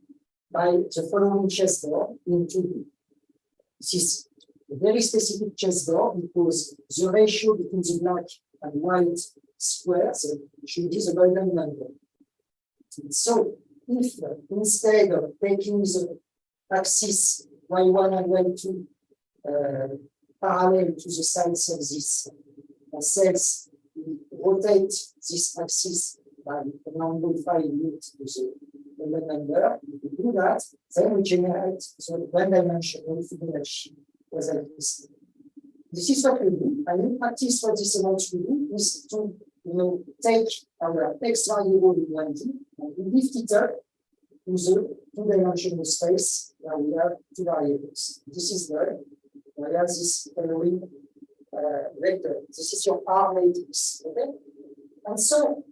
by the following chessboard in 2D. This is a very specific chessboard because the ratio between the black and white squares should be the golden number. So if instead of taking the axis y1 and y2 parallel to the sides of this cells, we rotate this axis by an angle phi unit to the number. If we do that, then we generate the one-dimensional Fibonacci quasi-crystal. This is what we do, and in practice, what this allows to do is to take our x variable in 1D and we lift it up to the two-dimensional space where we have two variables. This is there. We have this following vector. This is your R matrix. Okay? And so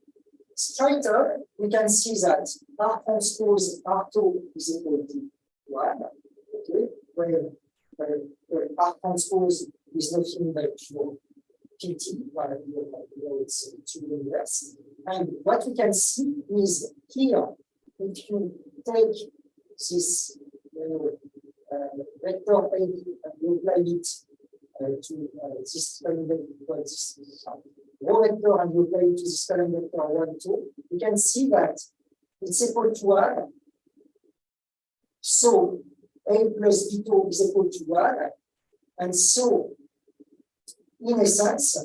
straight up, we can see that R transpose R2 is equal to 1. Okay? Where R transpose is nothing but your PT, while it's 2 and what we can see is here, if you take this vector A and you apply it to this column vector, this row vector, and you apply it to this column vector 1, 2, you can see that it's equal to 1. So A plus B2 is equal to 1. And so, in essence,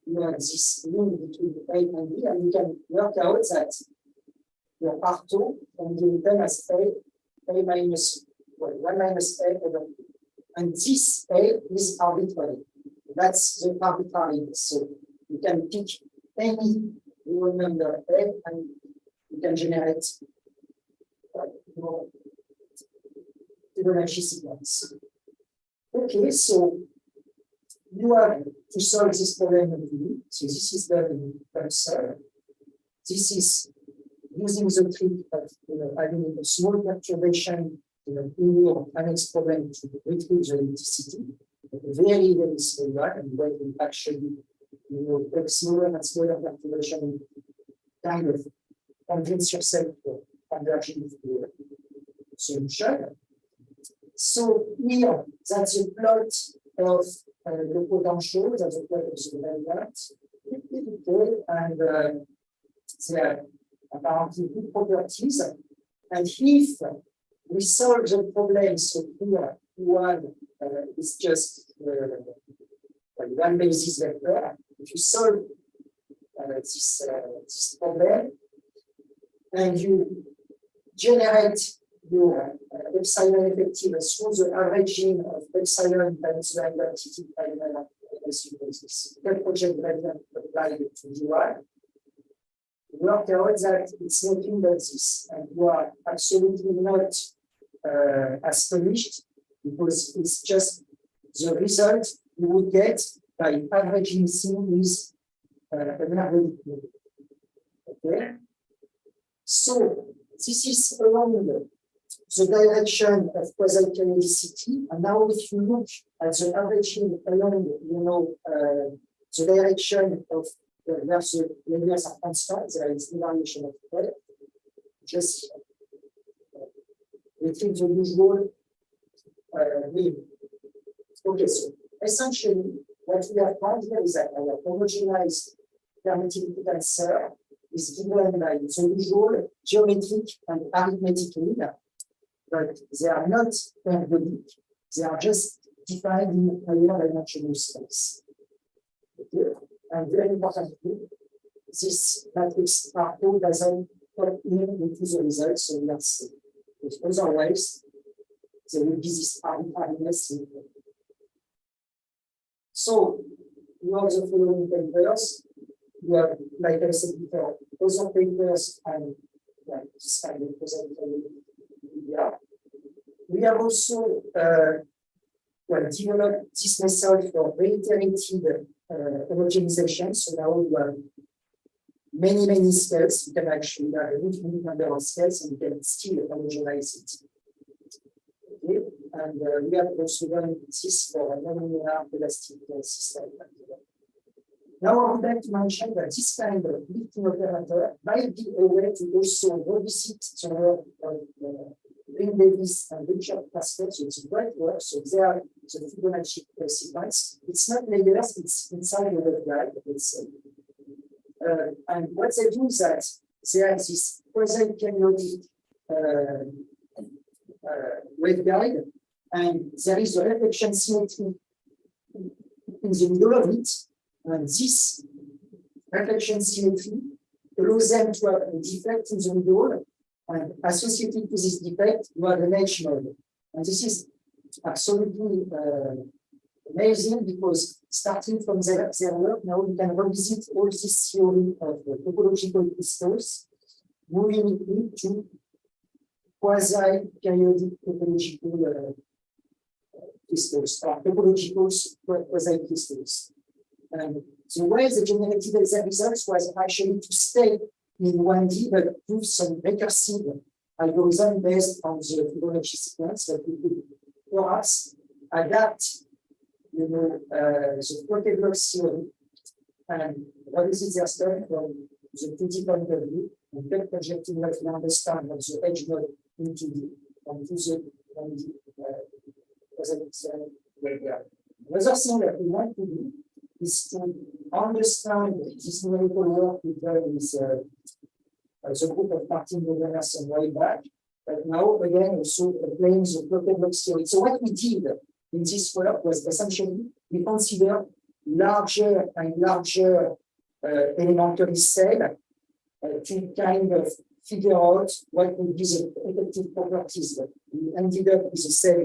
you have this link between A and B, and you can work out that your R2 can be written as A minus 1 minus A over 2. And this A is arbitrary. That's the arbitrary. So you can pick any real number A and you can generate Fibonacci sequence. Okay, so you have to solve this problem of V. So this is the tensor. This is using the trick of having a small perturbation in your annex problem to retrieve the electricity. Very, very small one, and where you actually take smaller and smaller perturbation and kind of convince yourself of converging to the solution. So here, that's a plot of the potential, that's a plot of the wavelength. And they are apparently good properties. And if we solve the problem, so here, one is just one basis vector. If you solve this problem, and you generate your epsilon effective through the averaging of epsilon times the identity final as the project gradient applied to UI, you work out that it's nothing but this, and you are absolutely not astonished because it's just the result you would get by averaging things with an harmonic mode. Okay? So this is along the direction of quasi-periodicity, and now if you look at the averaging along, the direction of where the linears are constant, there is no variation of L. Just retrieve the usual mean. Okay, so essentially, what we have found here is that our homogenized permittivity tensor is given by the usual geometric and arithmetic mean, but they are not periodic, they are just defined in a higher dimensional space. Okay. And very importantly, this matrix R2 doesn't put into the results, so we are safe. Because otherwise, there will be this arbitrariness. So, you have the following papers. You have, like I said before, other papers and this kind of media. We have also developed this method for reiterated homogenization. So now we have many scales. You can actually have a infinite number of scales and you can still homogenize it. Okay. And we have also done this for a nonlinear elastic system. Now I would like to mention that this kind of lifting operator might be a way to also revisit the work of Ring Davis and Richard Pascal. So it's a great work. So they are the Fibonacci sequence. It's not layers, it's inside the waveguide, let's say. And what they do is that they have this quasi-periodic waveguide, and there is a reflection symmetry in the middle of it, and this reflection symmetry allows them to have a defect in the middle, and associated to this defect, you have an edge mode. And this is absolutely amazing because starting from their work, now we can revisit all this theory of topological crystals, moving into quasi-periodic topological crystals, or topological quasi-crystals. And the way they generated the results was actually to stay in 1D, but do some recursive algorithm based on the Fibonacci sequence that we could perhaps adapt, the floating block theory and revisit their stuff from the 2D point of view, and take projecting what we understand of the edge mode into the 1D waveguide. Another thing that we want to do is to understand this numerical work we've done with the group of Martin Wellander and way back, but now again also applying the floating block theory. So what we did in this work was essentially we consider larger and larger elementary cell to kind of figure out what would be the effective properties. We ended up with a cell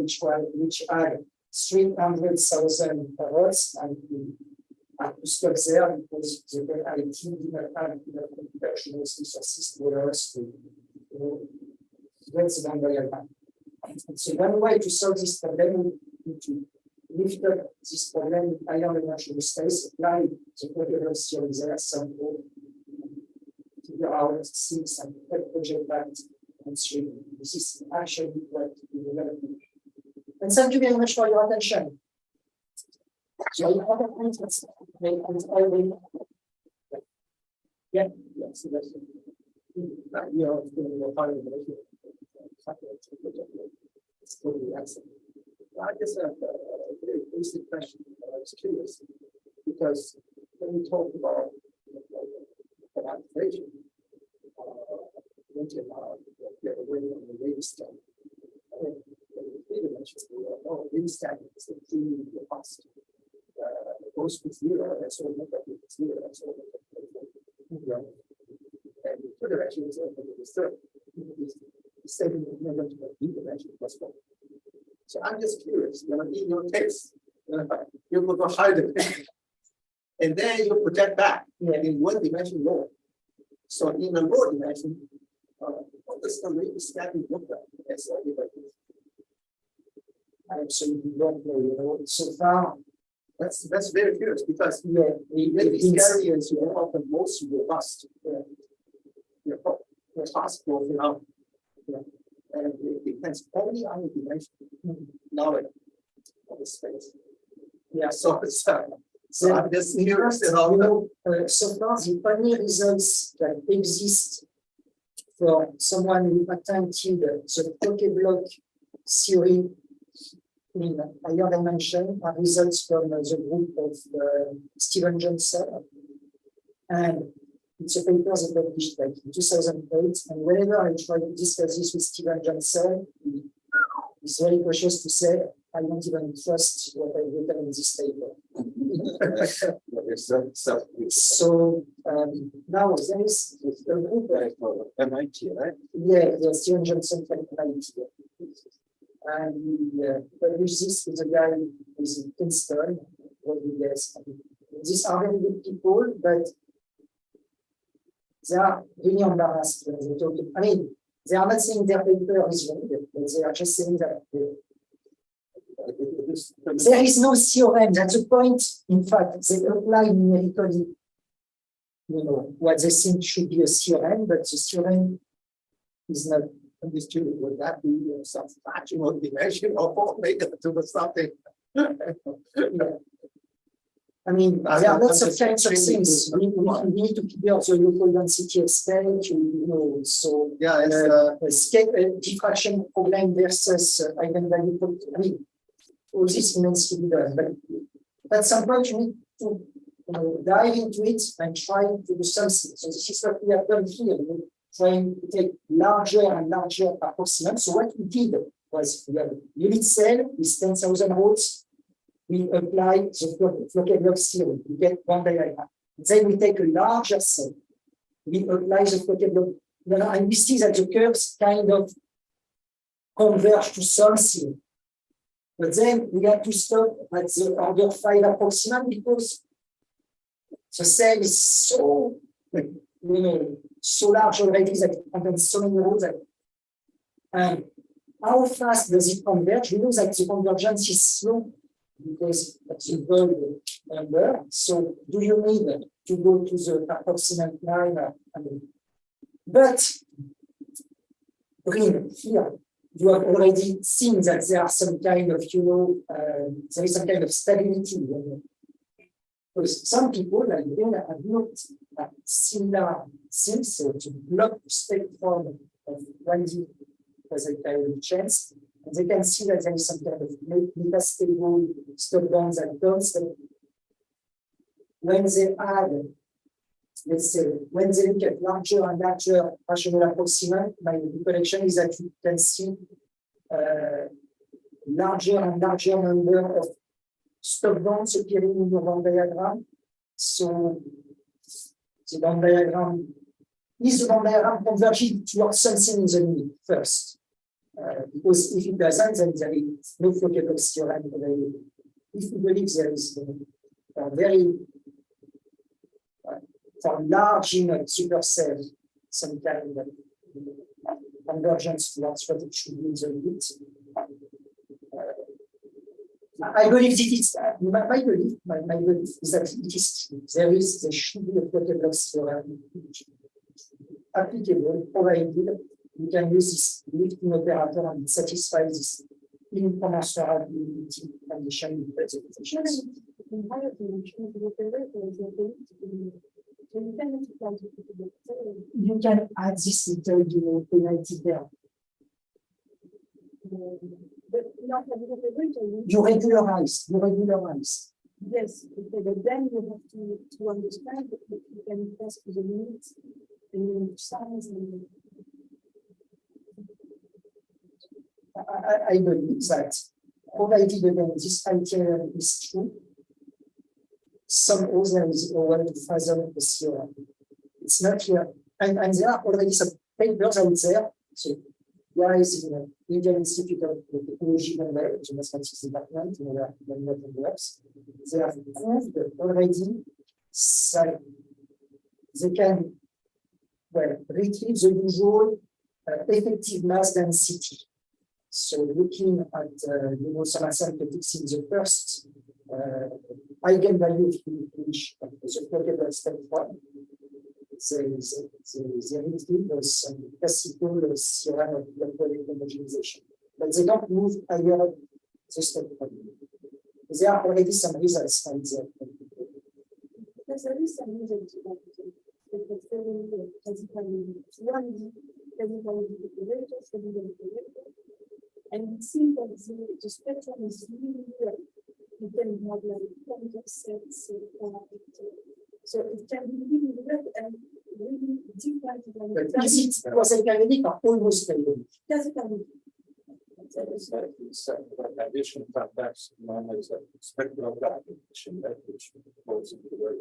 which had 300,000 parrots, and we had to stop there because the IT didn't have enough computational resources for us to get the number one. And so one way to solve this problem is to lift up this problem in higher dimensional space, apply the prototype theory there, sample, figure out things, and project that and stream. This is actually what we developed. And thank you very much for your attention. So you have a point that's yeah, yes, that's I just have a very basic question. I was curious because when we talk about quantization, the way on the wave stack, wave stack is extremely robust. Goes with zero, and so make up with zero, and so and the third direction is open to the third. The second element of the dimension plus one. So I'm just curious, in your case, you will go higher dimension, and then you project back in one dimension more. So in a lower dimension, what does the wave stacking look like? As I absolutely don't know, so far. That's very curious because these areas you are often most robust. Possible phenomenon. And it depends only on the dimension knowledge of the space. Yeah, so I'm just curious. So far, the only results that exist for someone who attempted the pocket block theory in higher dimension are results from the group of Stephen Johnson. And it's a paper that published like in 2008. And whenever I try to discuss this with Stephen Johnson, he's very cautious to say, I don't even trust what I've written in this paper. So now there is a group of MIT, right? Yeah, the Stephen Johnson from MIT. And we published this with a guy who's in Princeton, Rodriguez. These are very good people, but they are really embarrassed when they talk. I mean, they are not saying their paper is wrong, but they are just saying that there is no theorem. That's the point. In fact, they apply numerically, what they think should be a theorem, but the theorem is not understood. Would that be some fractional dimension or make it to something? Yeah. I mean, there are lots of kinds of things. We need to figure out the local density of state, so diffraction problem versus eigenvalue. I mean, all this remains to be done. But at some point, you need to dive into it and try to do something. So this is what we have done here. trying to take larger and larger approximate. So what we did was we have a unit cell with 10,000 rows. We apply the Floquet-Bloch theory. We get one diagram. Then we take a larger cell. We apply the Floquet-Bloch, and we see that the curves kind of converge to something. But then we have to stop at the order 5 approximate because the cell is so, so large already that it contains so many rows. And how fast does it converge? We know that the convergence is slow because of the world number. So do you need to go to the approximate line? But here, you have already seen that there are some kind of, there is some kind of stability. Because some people, like Elena, have looked at similar things, so to block the spectrum of 1D quasi-periodic chains, and they can see that there is some kind of metastable stop-downs and turns that when they add, let's say, when they look at larger and larger rational approximate, my recollection is that you can see larger and larger number of stop-downs appearing in your Venn diagram. So the Venn diagram is the Venn diagram converging towards something in the middle first. Because if it doesn't, then there is no Floquet-Bloch theorem available. If you believe there is a very for large supercells, some kind of convergence towards what it should be in the limit. I believe it is my belief is that it is there should be a Floquet-Bloch theorem applicable, provided we can use this lifting operator and satisfy this incommensurability condition with presentations. You can add this little penalty there. You regularize. Yes, but then you have to understand that you can pass to the limits in science. I believe that, provided again this idea is true, some other is already further the theorem. It's not here. And there are already some papers out there. So there is in the Indian Institute of Technology and the Mathematics Department in the MWS. They have proved already that they can retrieve the usual effective mass density. So looking at some asymptotics in the first eigenvalue of the Floquet-Bloch spectrum, they retrieve some classical theorem of homogenization. But they don't move higher the spectrum. There are already some results from there. There is some results and it seems that the spectrum is really good. You can have like complex sets, so it can be really good and really different. But is it quasi-periodic or almost periodic? Quasi-periodic. Addition complex known as a spectral addition, which goes into the way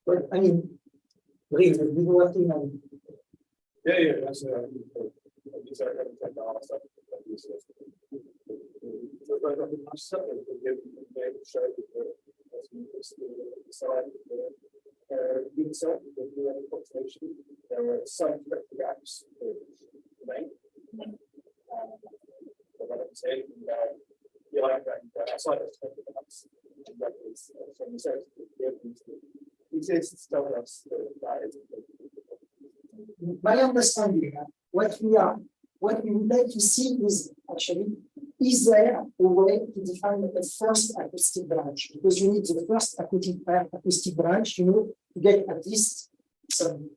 But I mean, really, we were working on. Yeah, that's these are there were some gaps right? Outside of my understanding, what we would like to see is actually, is there a way to define the first acoustic branch? Because you need the first acoustic branch, to get at least some,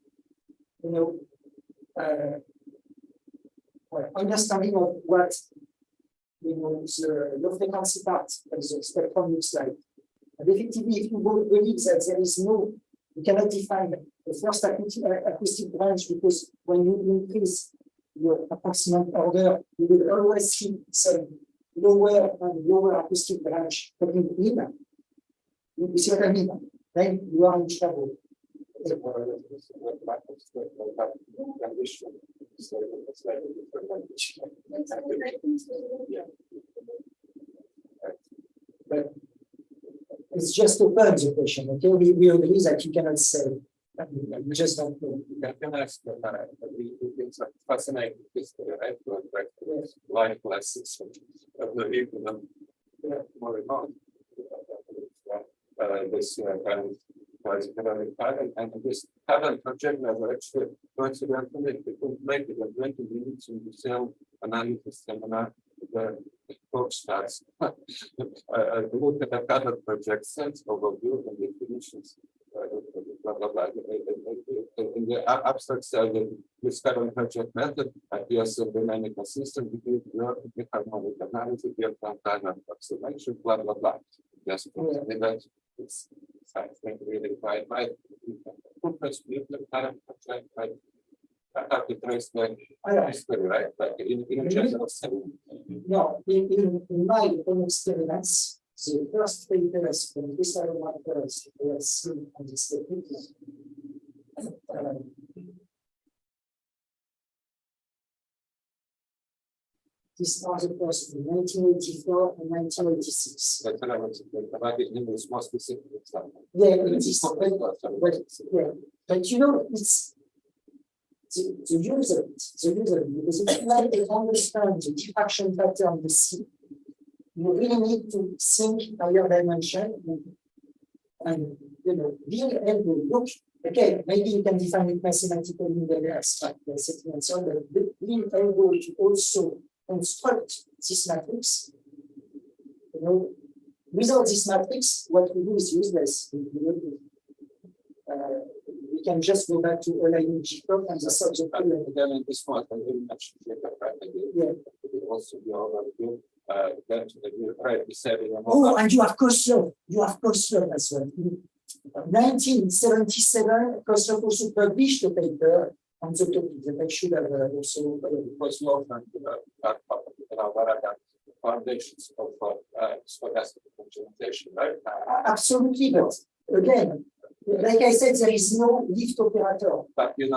understanding of what the low frequency part of the spectrum looks like. And effectively, if you believe that there is no, you cannot define the first acoustic branch, because when you increase your approximate order, you will always see some lower and lower acoustic branch coming in. You see what I mean? Then you are in trouble. But it's just open the question, okay? We agree that you cannot say. You just don't know. It's fascinating history, right? Line classes of the people more about this kind of quasi-periodic pattern, and this pattern project was actually coincidentally it could make it 20 minutes in the cell analysis seminar. The talk starts. I look at the pattern project sense overview and definitions. Blah, blah, blah. In the abstract cell, this pattern project method appears in the dynamical system between the harmonic analysis, the time approximation, blah, blah, blah. Yes, it's I think really quite right. I have to trace the history, right? Like in general sense. No, in my own experience, the first papers from this makers were seen on this technique. These are the first in 1984 and 1986. That's what I was about it in this more specific example. Yeah, it is. But you know, it's the use of it, because if you like to understand the diffraction pattern you see, you really need to think higher dimension and being able to look. Okay, maybe you can define it mathematically in the abstract setting and so on, but being able to also construct this matrix, without this matrix, what we do is useless. We can just go back to aligning G-prop and the subject. Then in this one, I very much also be overview. Oh, and you have Koslov. As well. In 1977, Koslov also published a paper on the topic that I should have also Koslov and foundations of stochastic homogenization, right? Absolutely, but again, like I said, there is no lift operator. But they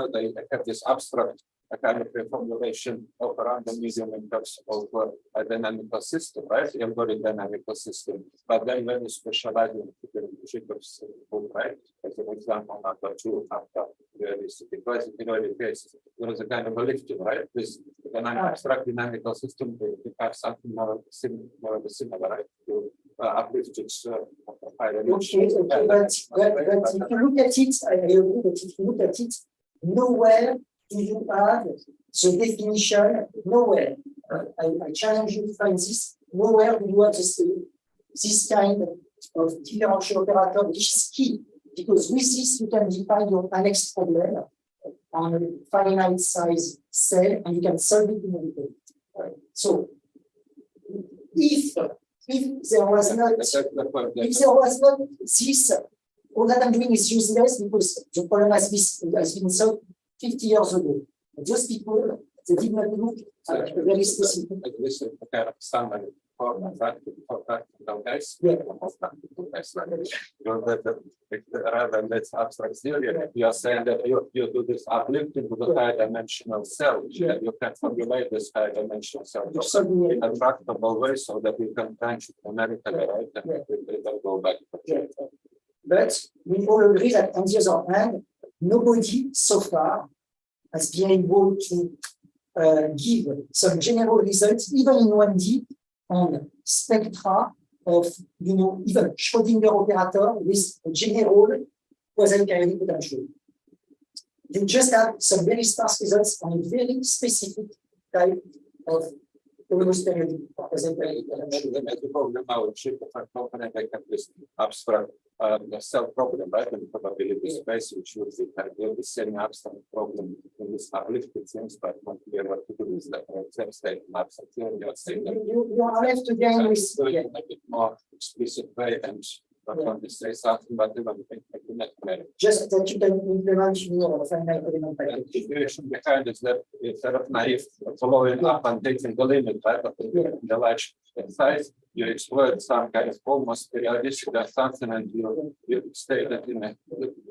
have this abstract kind of reformulation of random medium in terms of a dynamical system, right? You've got a dynamical system. But then when you specialize in Jacob's book, right? As an example, number 2, after the quasi-periodic cases, there is a kind of a lifting, right? This abstract dynamical system, you have something more similar, right? To uplift its higher dimension. Okay, but if you look at it, I agree, but if you look at it, nowhere do you have the definition, nowhere. I challenge you to find this. Nowhere do you have this kind of differential operator, which is key, because with this you can define your annex problem on a finite size cell and you can solve it immediately. So if there was not this, all that I'm doing is useless because the problem has been solved 50 years ago. Those people, they did not look at a very specific. This is a kind of summary for practical guys. Rather than this abstract theory, you are saying that you do this uplifting to the high dimensional cell. You can formulate this high dimensional cell in a tractable way so that you can branch it numerically, right? And it will go back. But we all agree that on the other hand, nobody so far has been able to give some general results, even in 1D, on spectra of, even Schrödinger operator with a general quasi-periodic potential. They just have some very sparse results on a very specific type of quasi-periodic potential. Now, I have this abstract the cell problem, right, in the probability space, which would be kind of the same abstract problem in this uplifted things, but not clear what to do with the same state maps. You are left again with a bit more explicit way and not only say something, but even implement it. just that you can implement your finite element The package. situation behind is that instead of naive following up and taking the limit, right, of the large size, you exploit some kind of almost periodicity or something, and you state that in a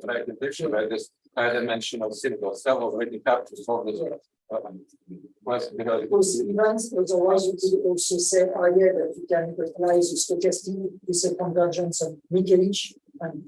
right direction where this high-dimensional single cell already captures all this quasi-periodic. Those events, otherwise you could also say earlier that you can recognize the stochastic with a convergence of Michaelich and